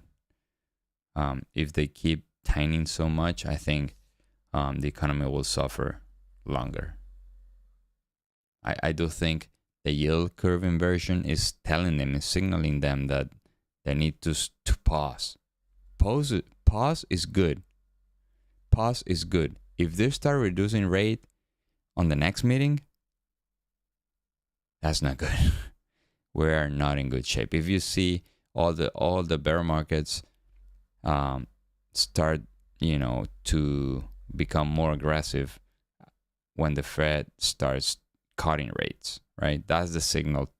if they keep tightening so much, I think the economy will suffer longer. I do think the yield curve inversion is telling them, is signaling them that they need to pause. Pause is good. Pause is good. If they start reducing rate on the next meeting, that's not good. We are not in good shape. If you see all the bear markets start, to become more aggressive when the Fed starts cutting rates, right? That's the signal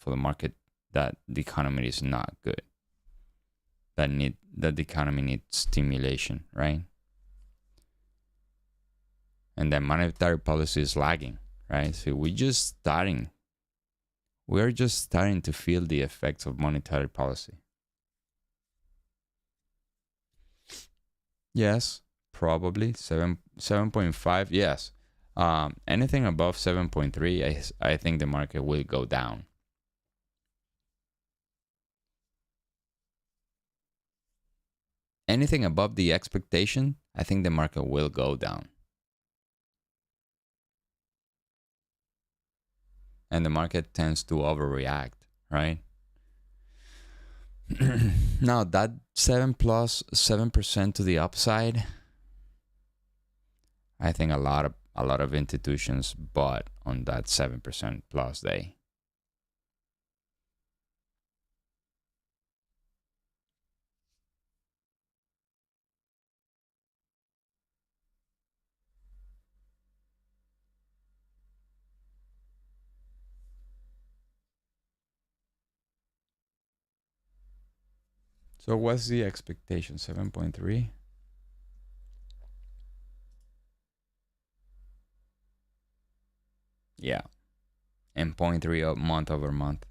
for the market that the economy is not good, that the economy needs stimulation, right? And that monetary policy is lagging, right? So we're just starting to feel the effects of monetary policy. Yes, probably 7.5. Yes. Anything above 7.3, I think the market will go down. Anything above the expectation, I think the market will go down. And the market tends to overreact, right? Now that 7% to the upside, I think a lot of institutions bought on that 7% plus day. So what's the expectation? 7.3? Yeah. And 0.3 month over month.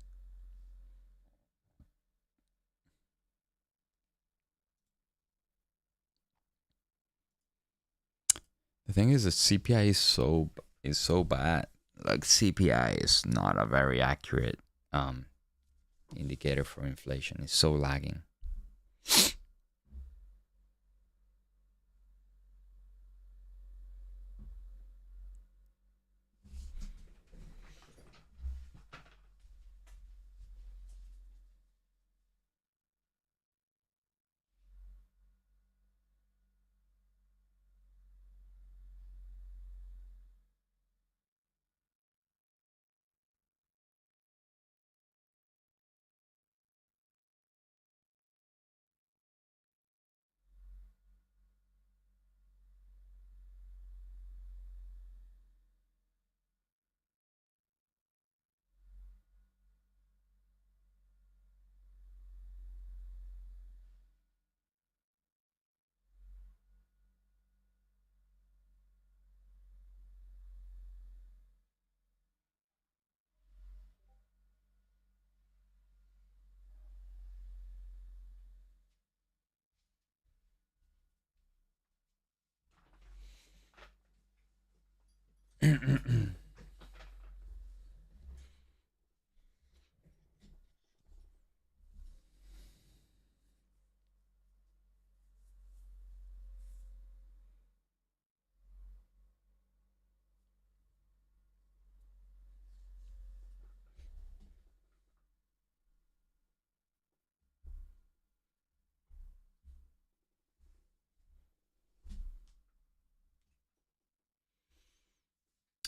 The thing is, the CPI is so bad. Like CPI is not a very accurate indicator for inflation. It's so lagging.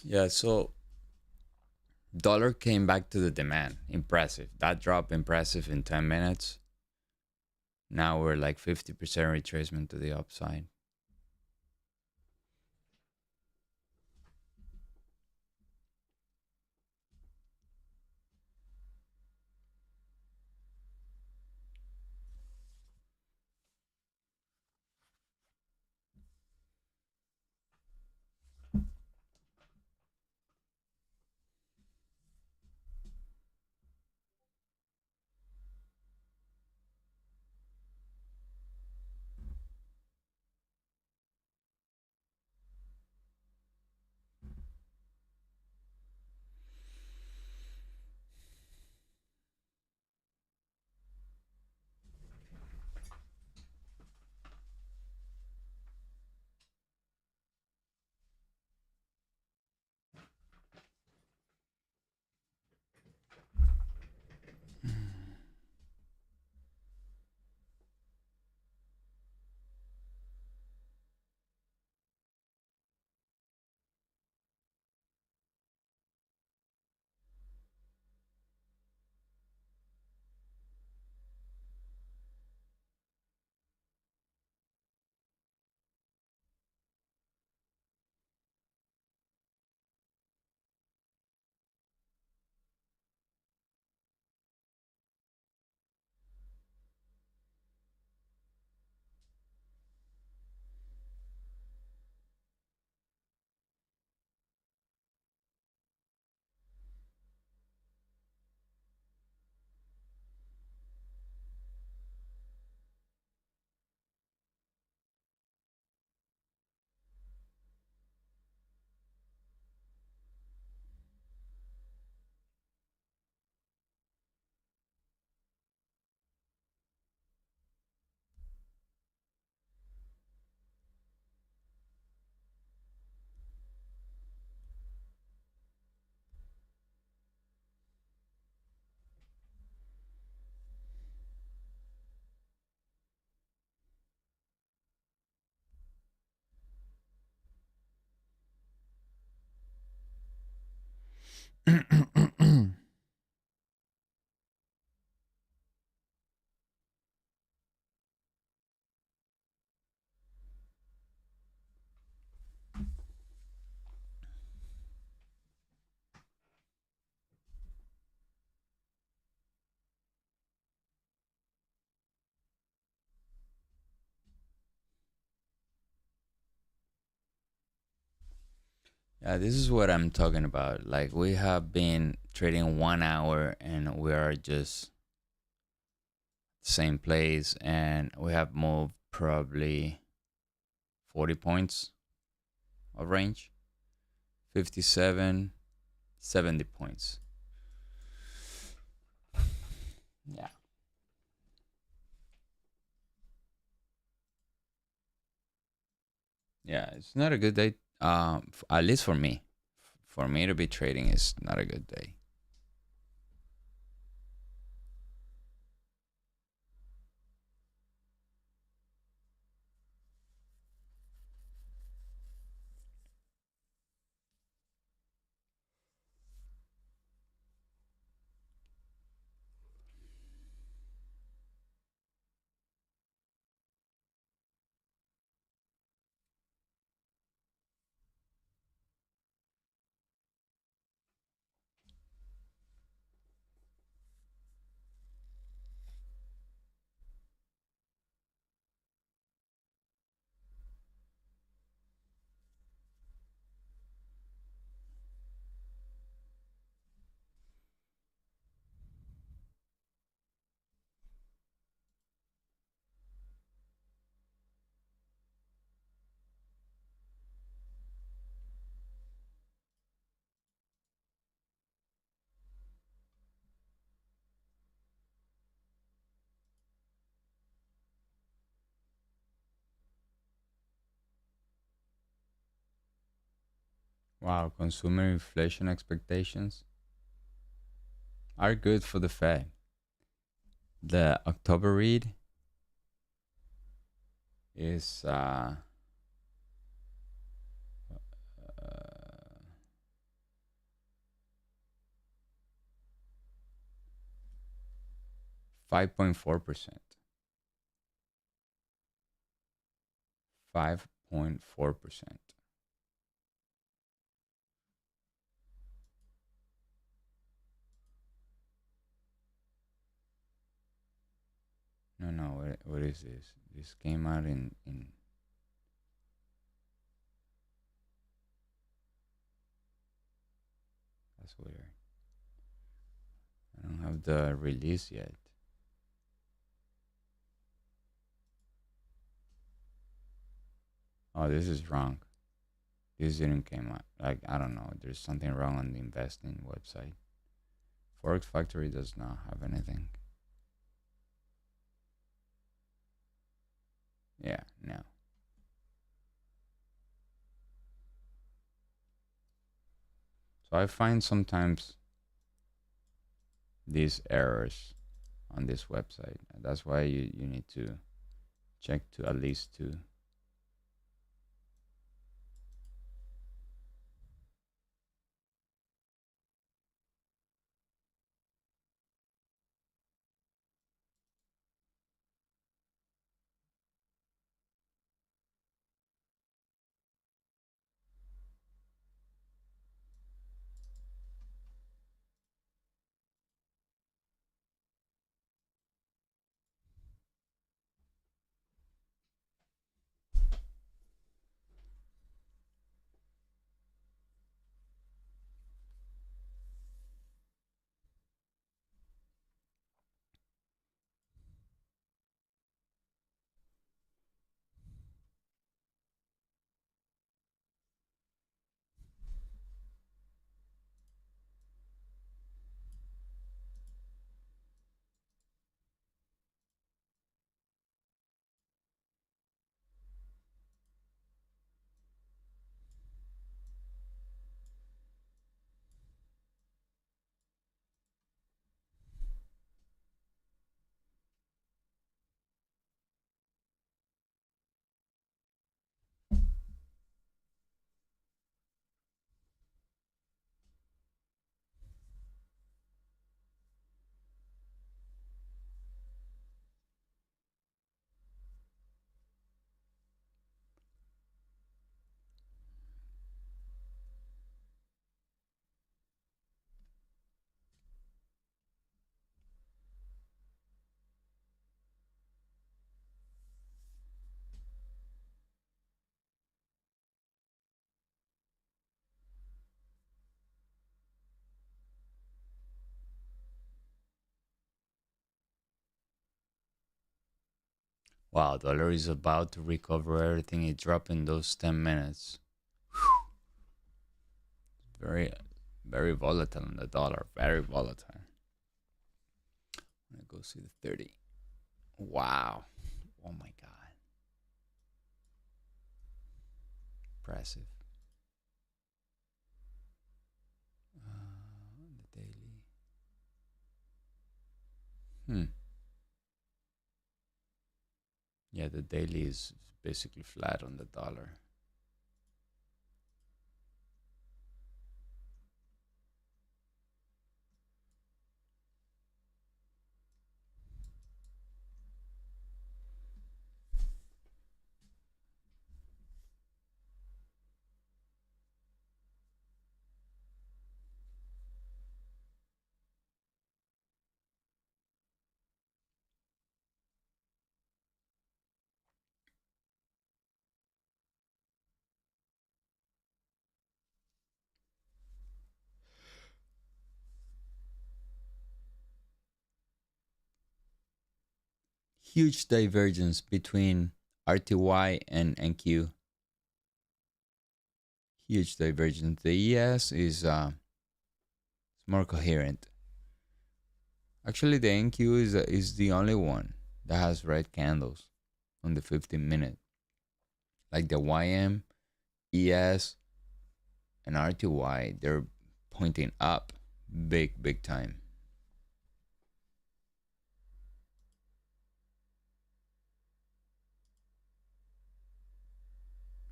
Yeah, so dollar came back to the demand. Impressive. That drop impressive in 10 minutes. Now we're like 50% retracement to the upside. Yeah, this is what I'm talking about. Like we have been trading 1 hour and we are just same place and we have moved probably 40 points of range, 57, 70 points. Yeah. Yeah, it's not a good day. At least for me. For me to be trading is not a good day. Wow, consumer inflation expectations are good for the Fed. The October read is 5.4%. 5.4%. No, no, what is this? This came out in that's weird. I don't have the release yet. Oh, this is wrong. This didn't came out. Like I don't know. There's something wrong on the investing website. Forex Factory does not have anything. Yeah, no. So I find sometimes these errors on this website. That's why you need to check to at least two. Wow, dollar is about to recover everything it dropped in those 10 minutes. Very, very volatile on the dollar. Very volatile. I'm gonna go see the 30. Wow. Oh my God. Impressive. The daily. Yeah, the daily is basically flat on the dollar. Huge divergence between RTY and NQ. Huge divergence. The ES is more coherent. Actually, the NQ is the only one that has red candles on the 15-minute. Like the YM, ES, and RTY, they're pointing up big time.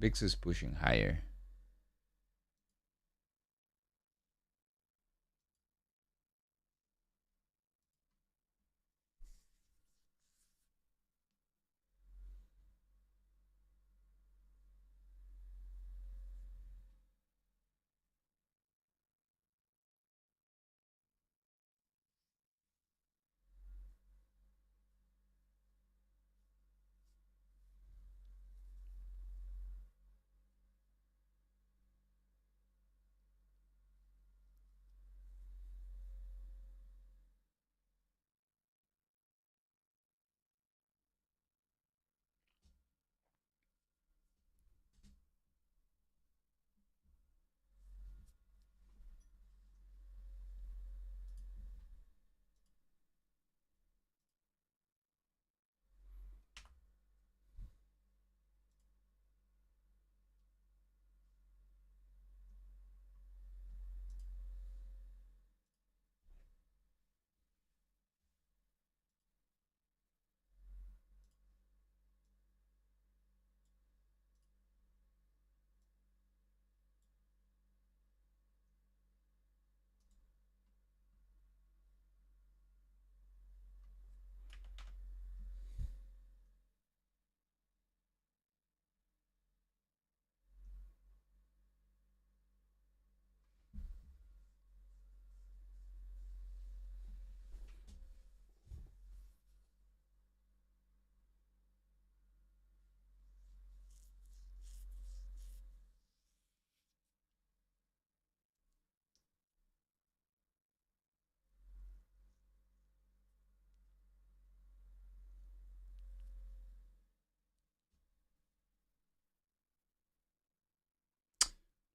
VIX is pushing higher.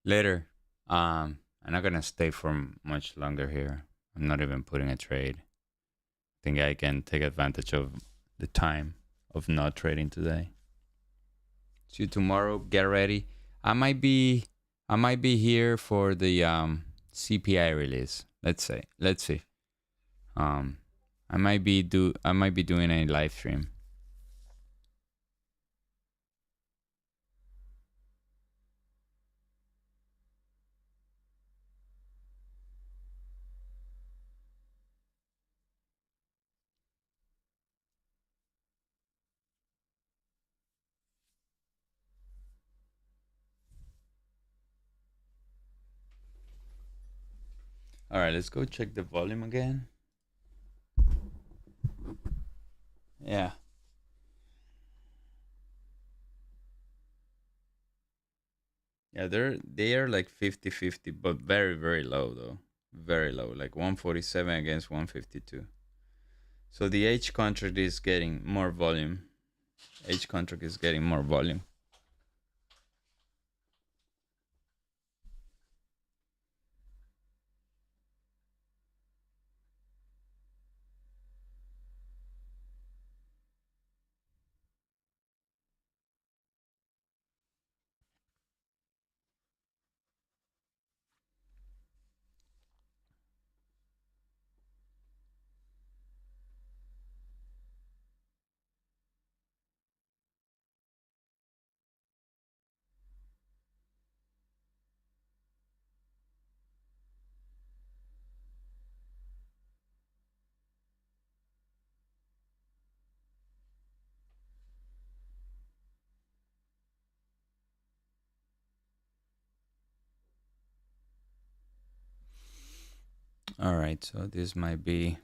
Later. I'm not gonna stay for much longer here. I'm not even putting a trade. I think I can take advantage of the time of not trading today. See you tomorrow. Get ready. I might be here for the CPI release. Let's see. I might be doing a live stream. All right, let's go check the volume again. Yeah. Yeah, they are like 50-50, but very low though. Very low, like 147 against 152. So the H contract is getting more volume. Each contract is getting more volume. All right, so this might be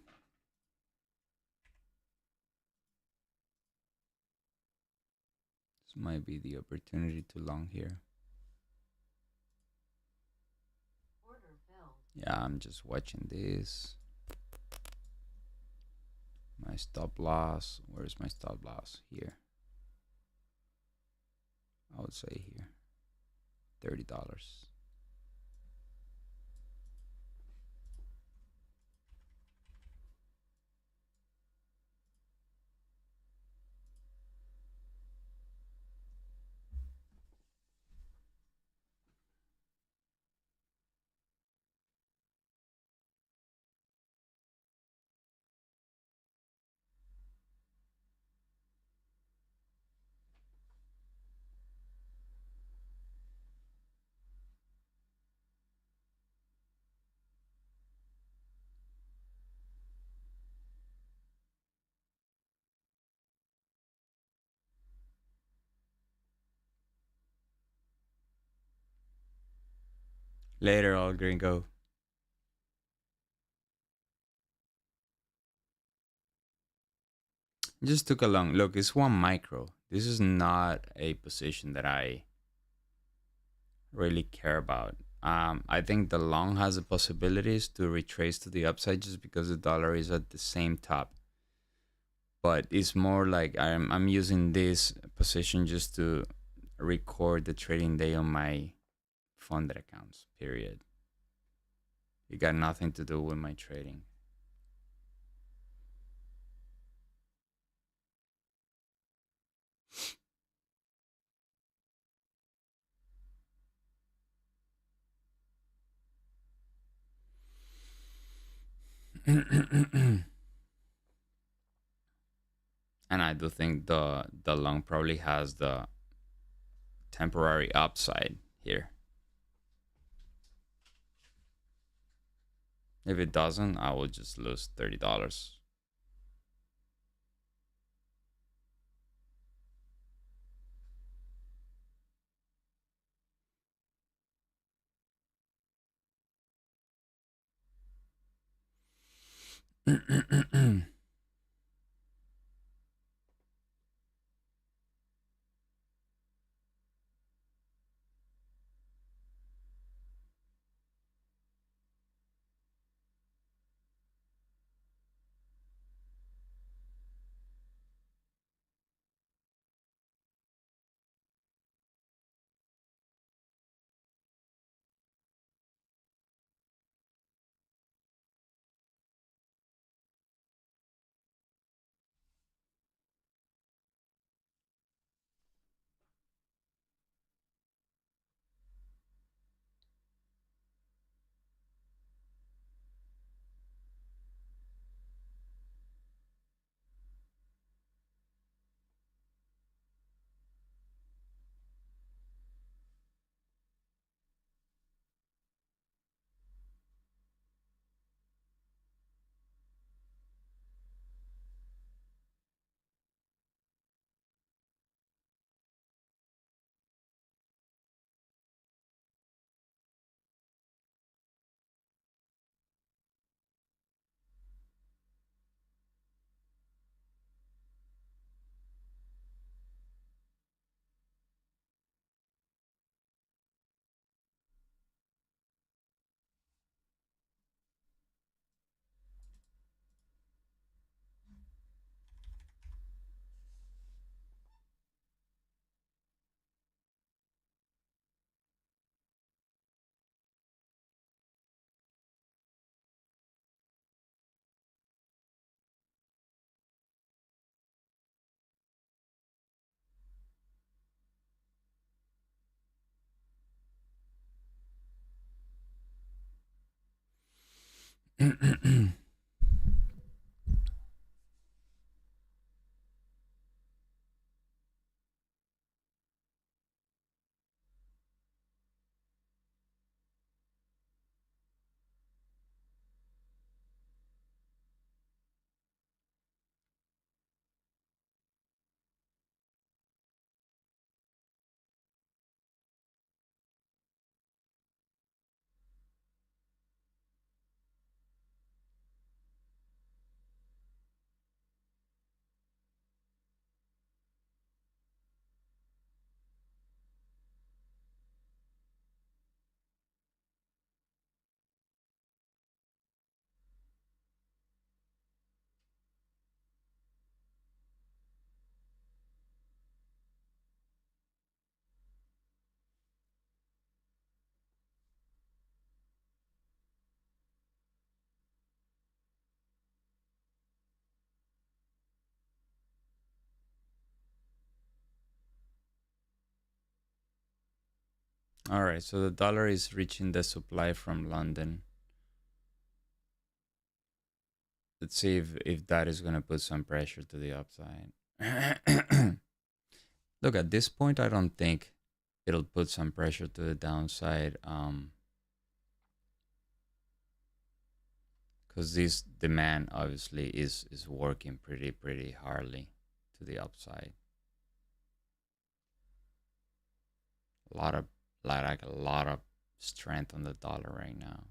the opportunity to long here. Yeah, I'm just watching this. My stop loss. Where's my stop loss? Here. I would say here. $30. Later, all gringo. Just took a long look. It's 1 micro. This is not a position that I really care about. I think the long has the possibilities to retrace to the upside just because the dollar is at the same top. But it's more like I'm using this position just to record the trading day on my funded accounts. Period. It got nothing to do with my trading. And I do think the long probably has the temporary upside here. If it doesn't, I will just lose $30. All right, so the dollar is reaching the supply from London. Let's see if that is going to put some pressure to the upside. Look, at this point, I don't think it'll put some pressure to the downside. Because this demand obviously is working pretty hardly to the upside. A lot of like a lot of strength on the dollar right now.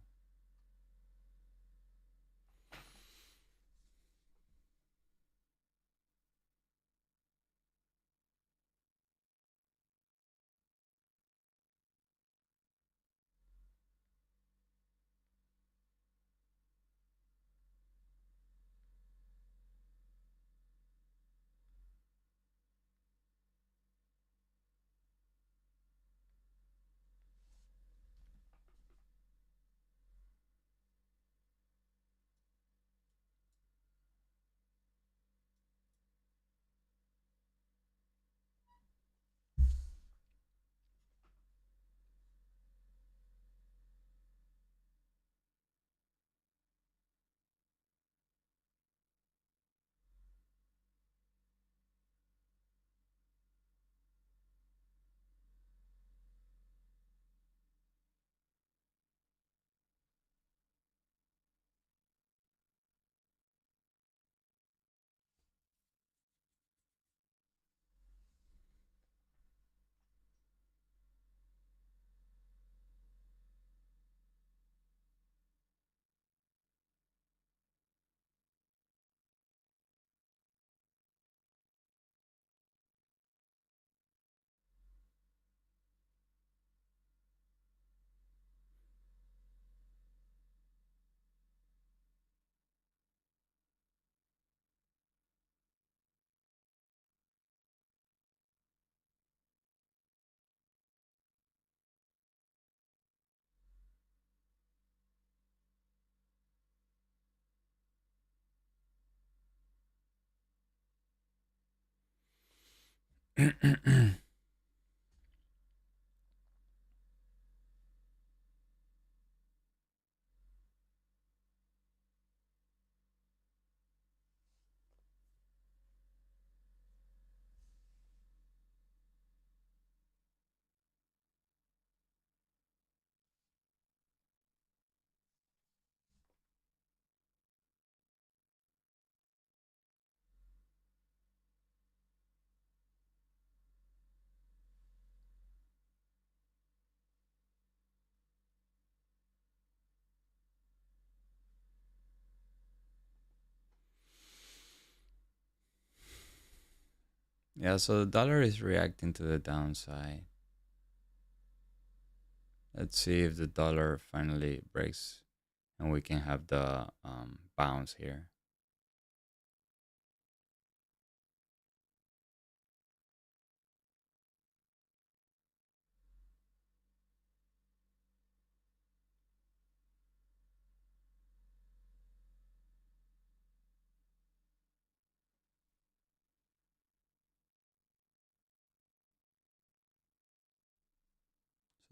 Yeah, so the dollar is reacting to the downside. Let's see if the dollar finally breaks and we can have the bounce here.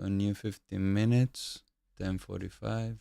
So new 15 minutes, 10:45.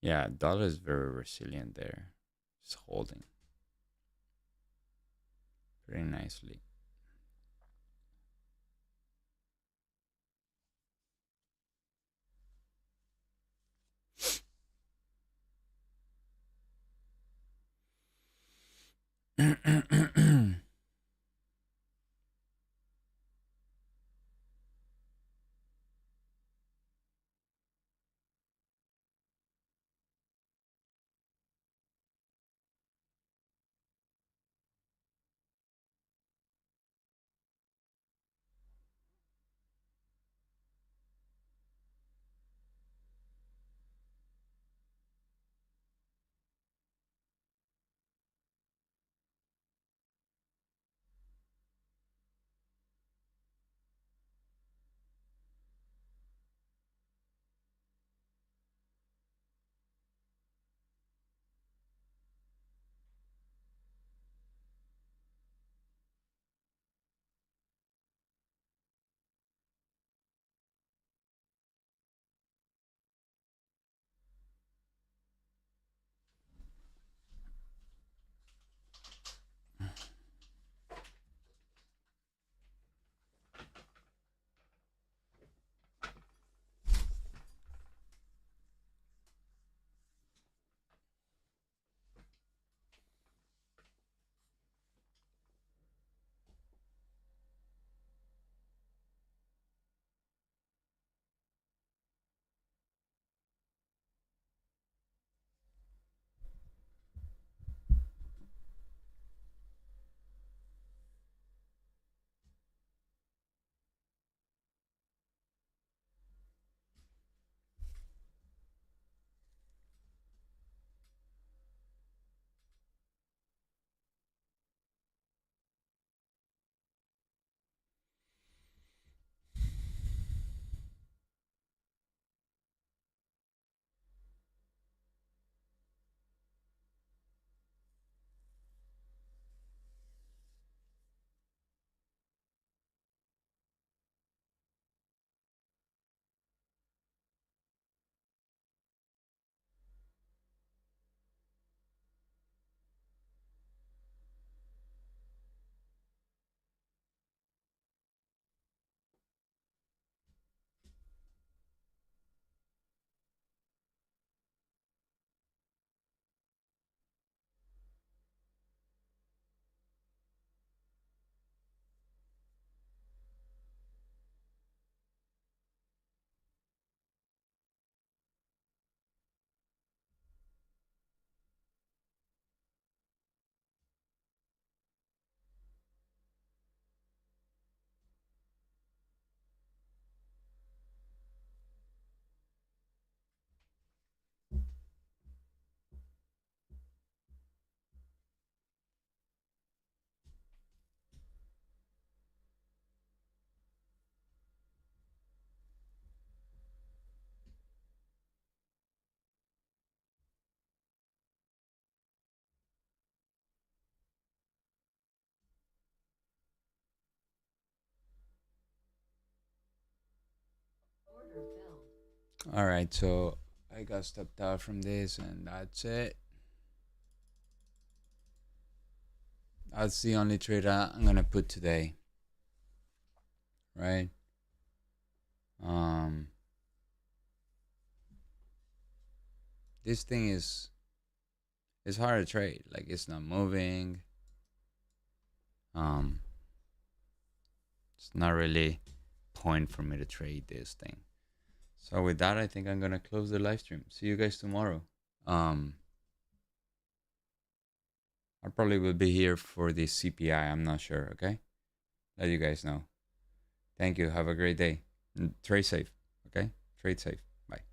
Yeah, dollar is very resilient there. It's holding very nicely. All right, so I got stepped out from this, and that's it. That's the only trade I'm gonna put today, right? Um, this thing is hard to trade. Like it's not moving. Um, it's not really point for me to trade this thing. So with that, I think I'm gonna close the live stream. See you guys tomorrow. Um, I probably will be here for the CPI. I'm not sure. Okay, let you guys know. Thank you. Have a great day. Trade safe. Okay, trade safe. Bye.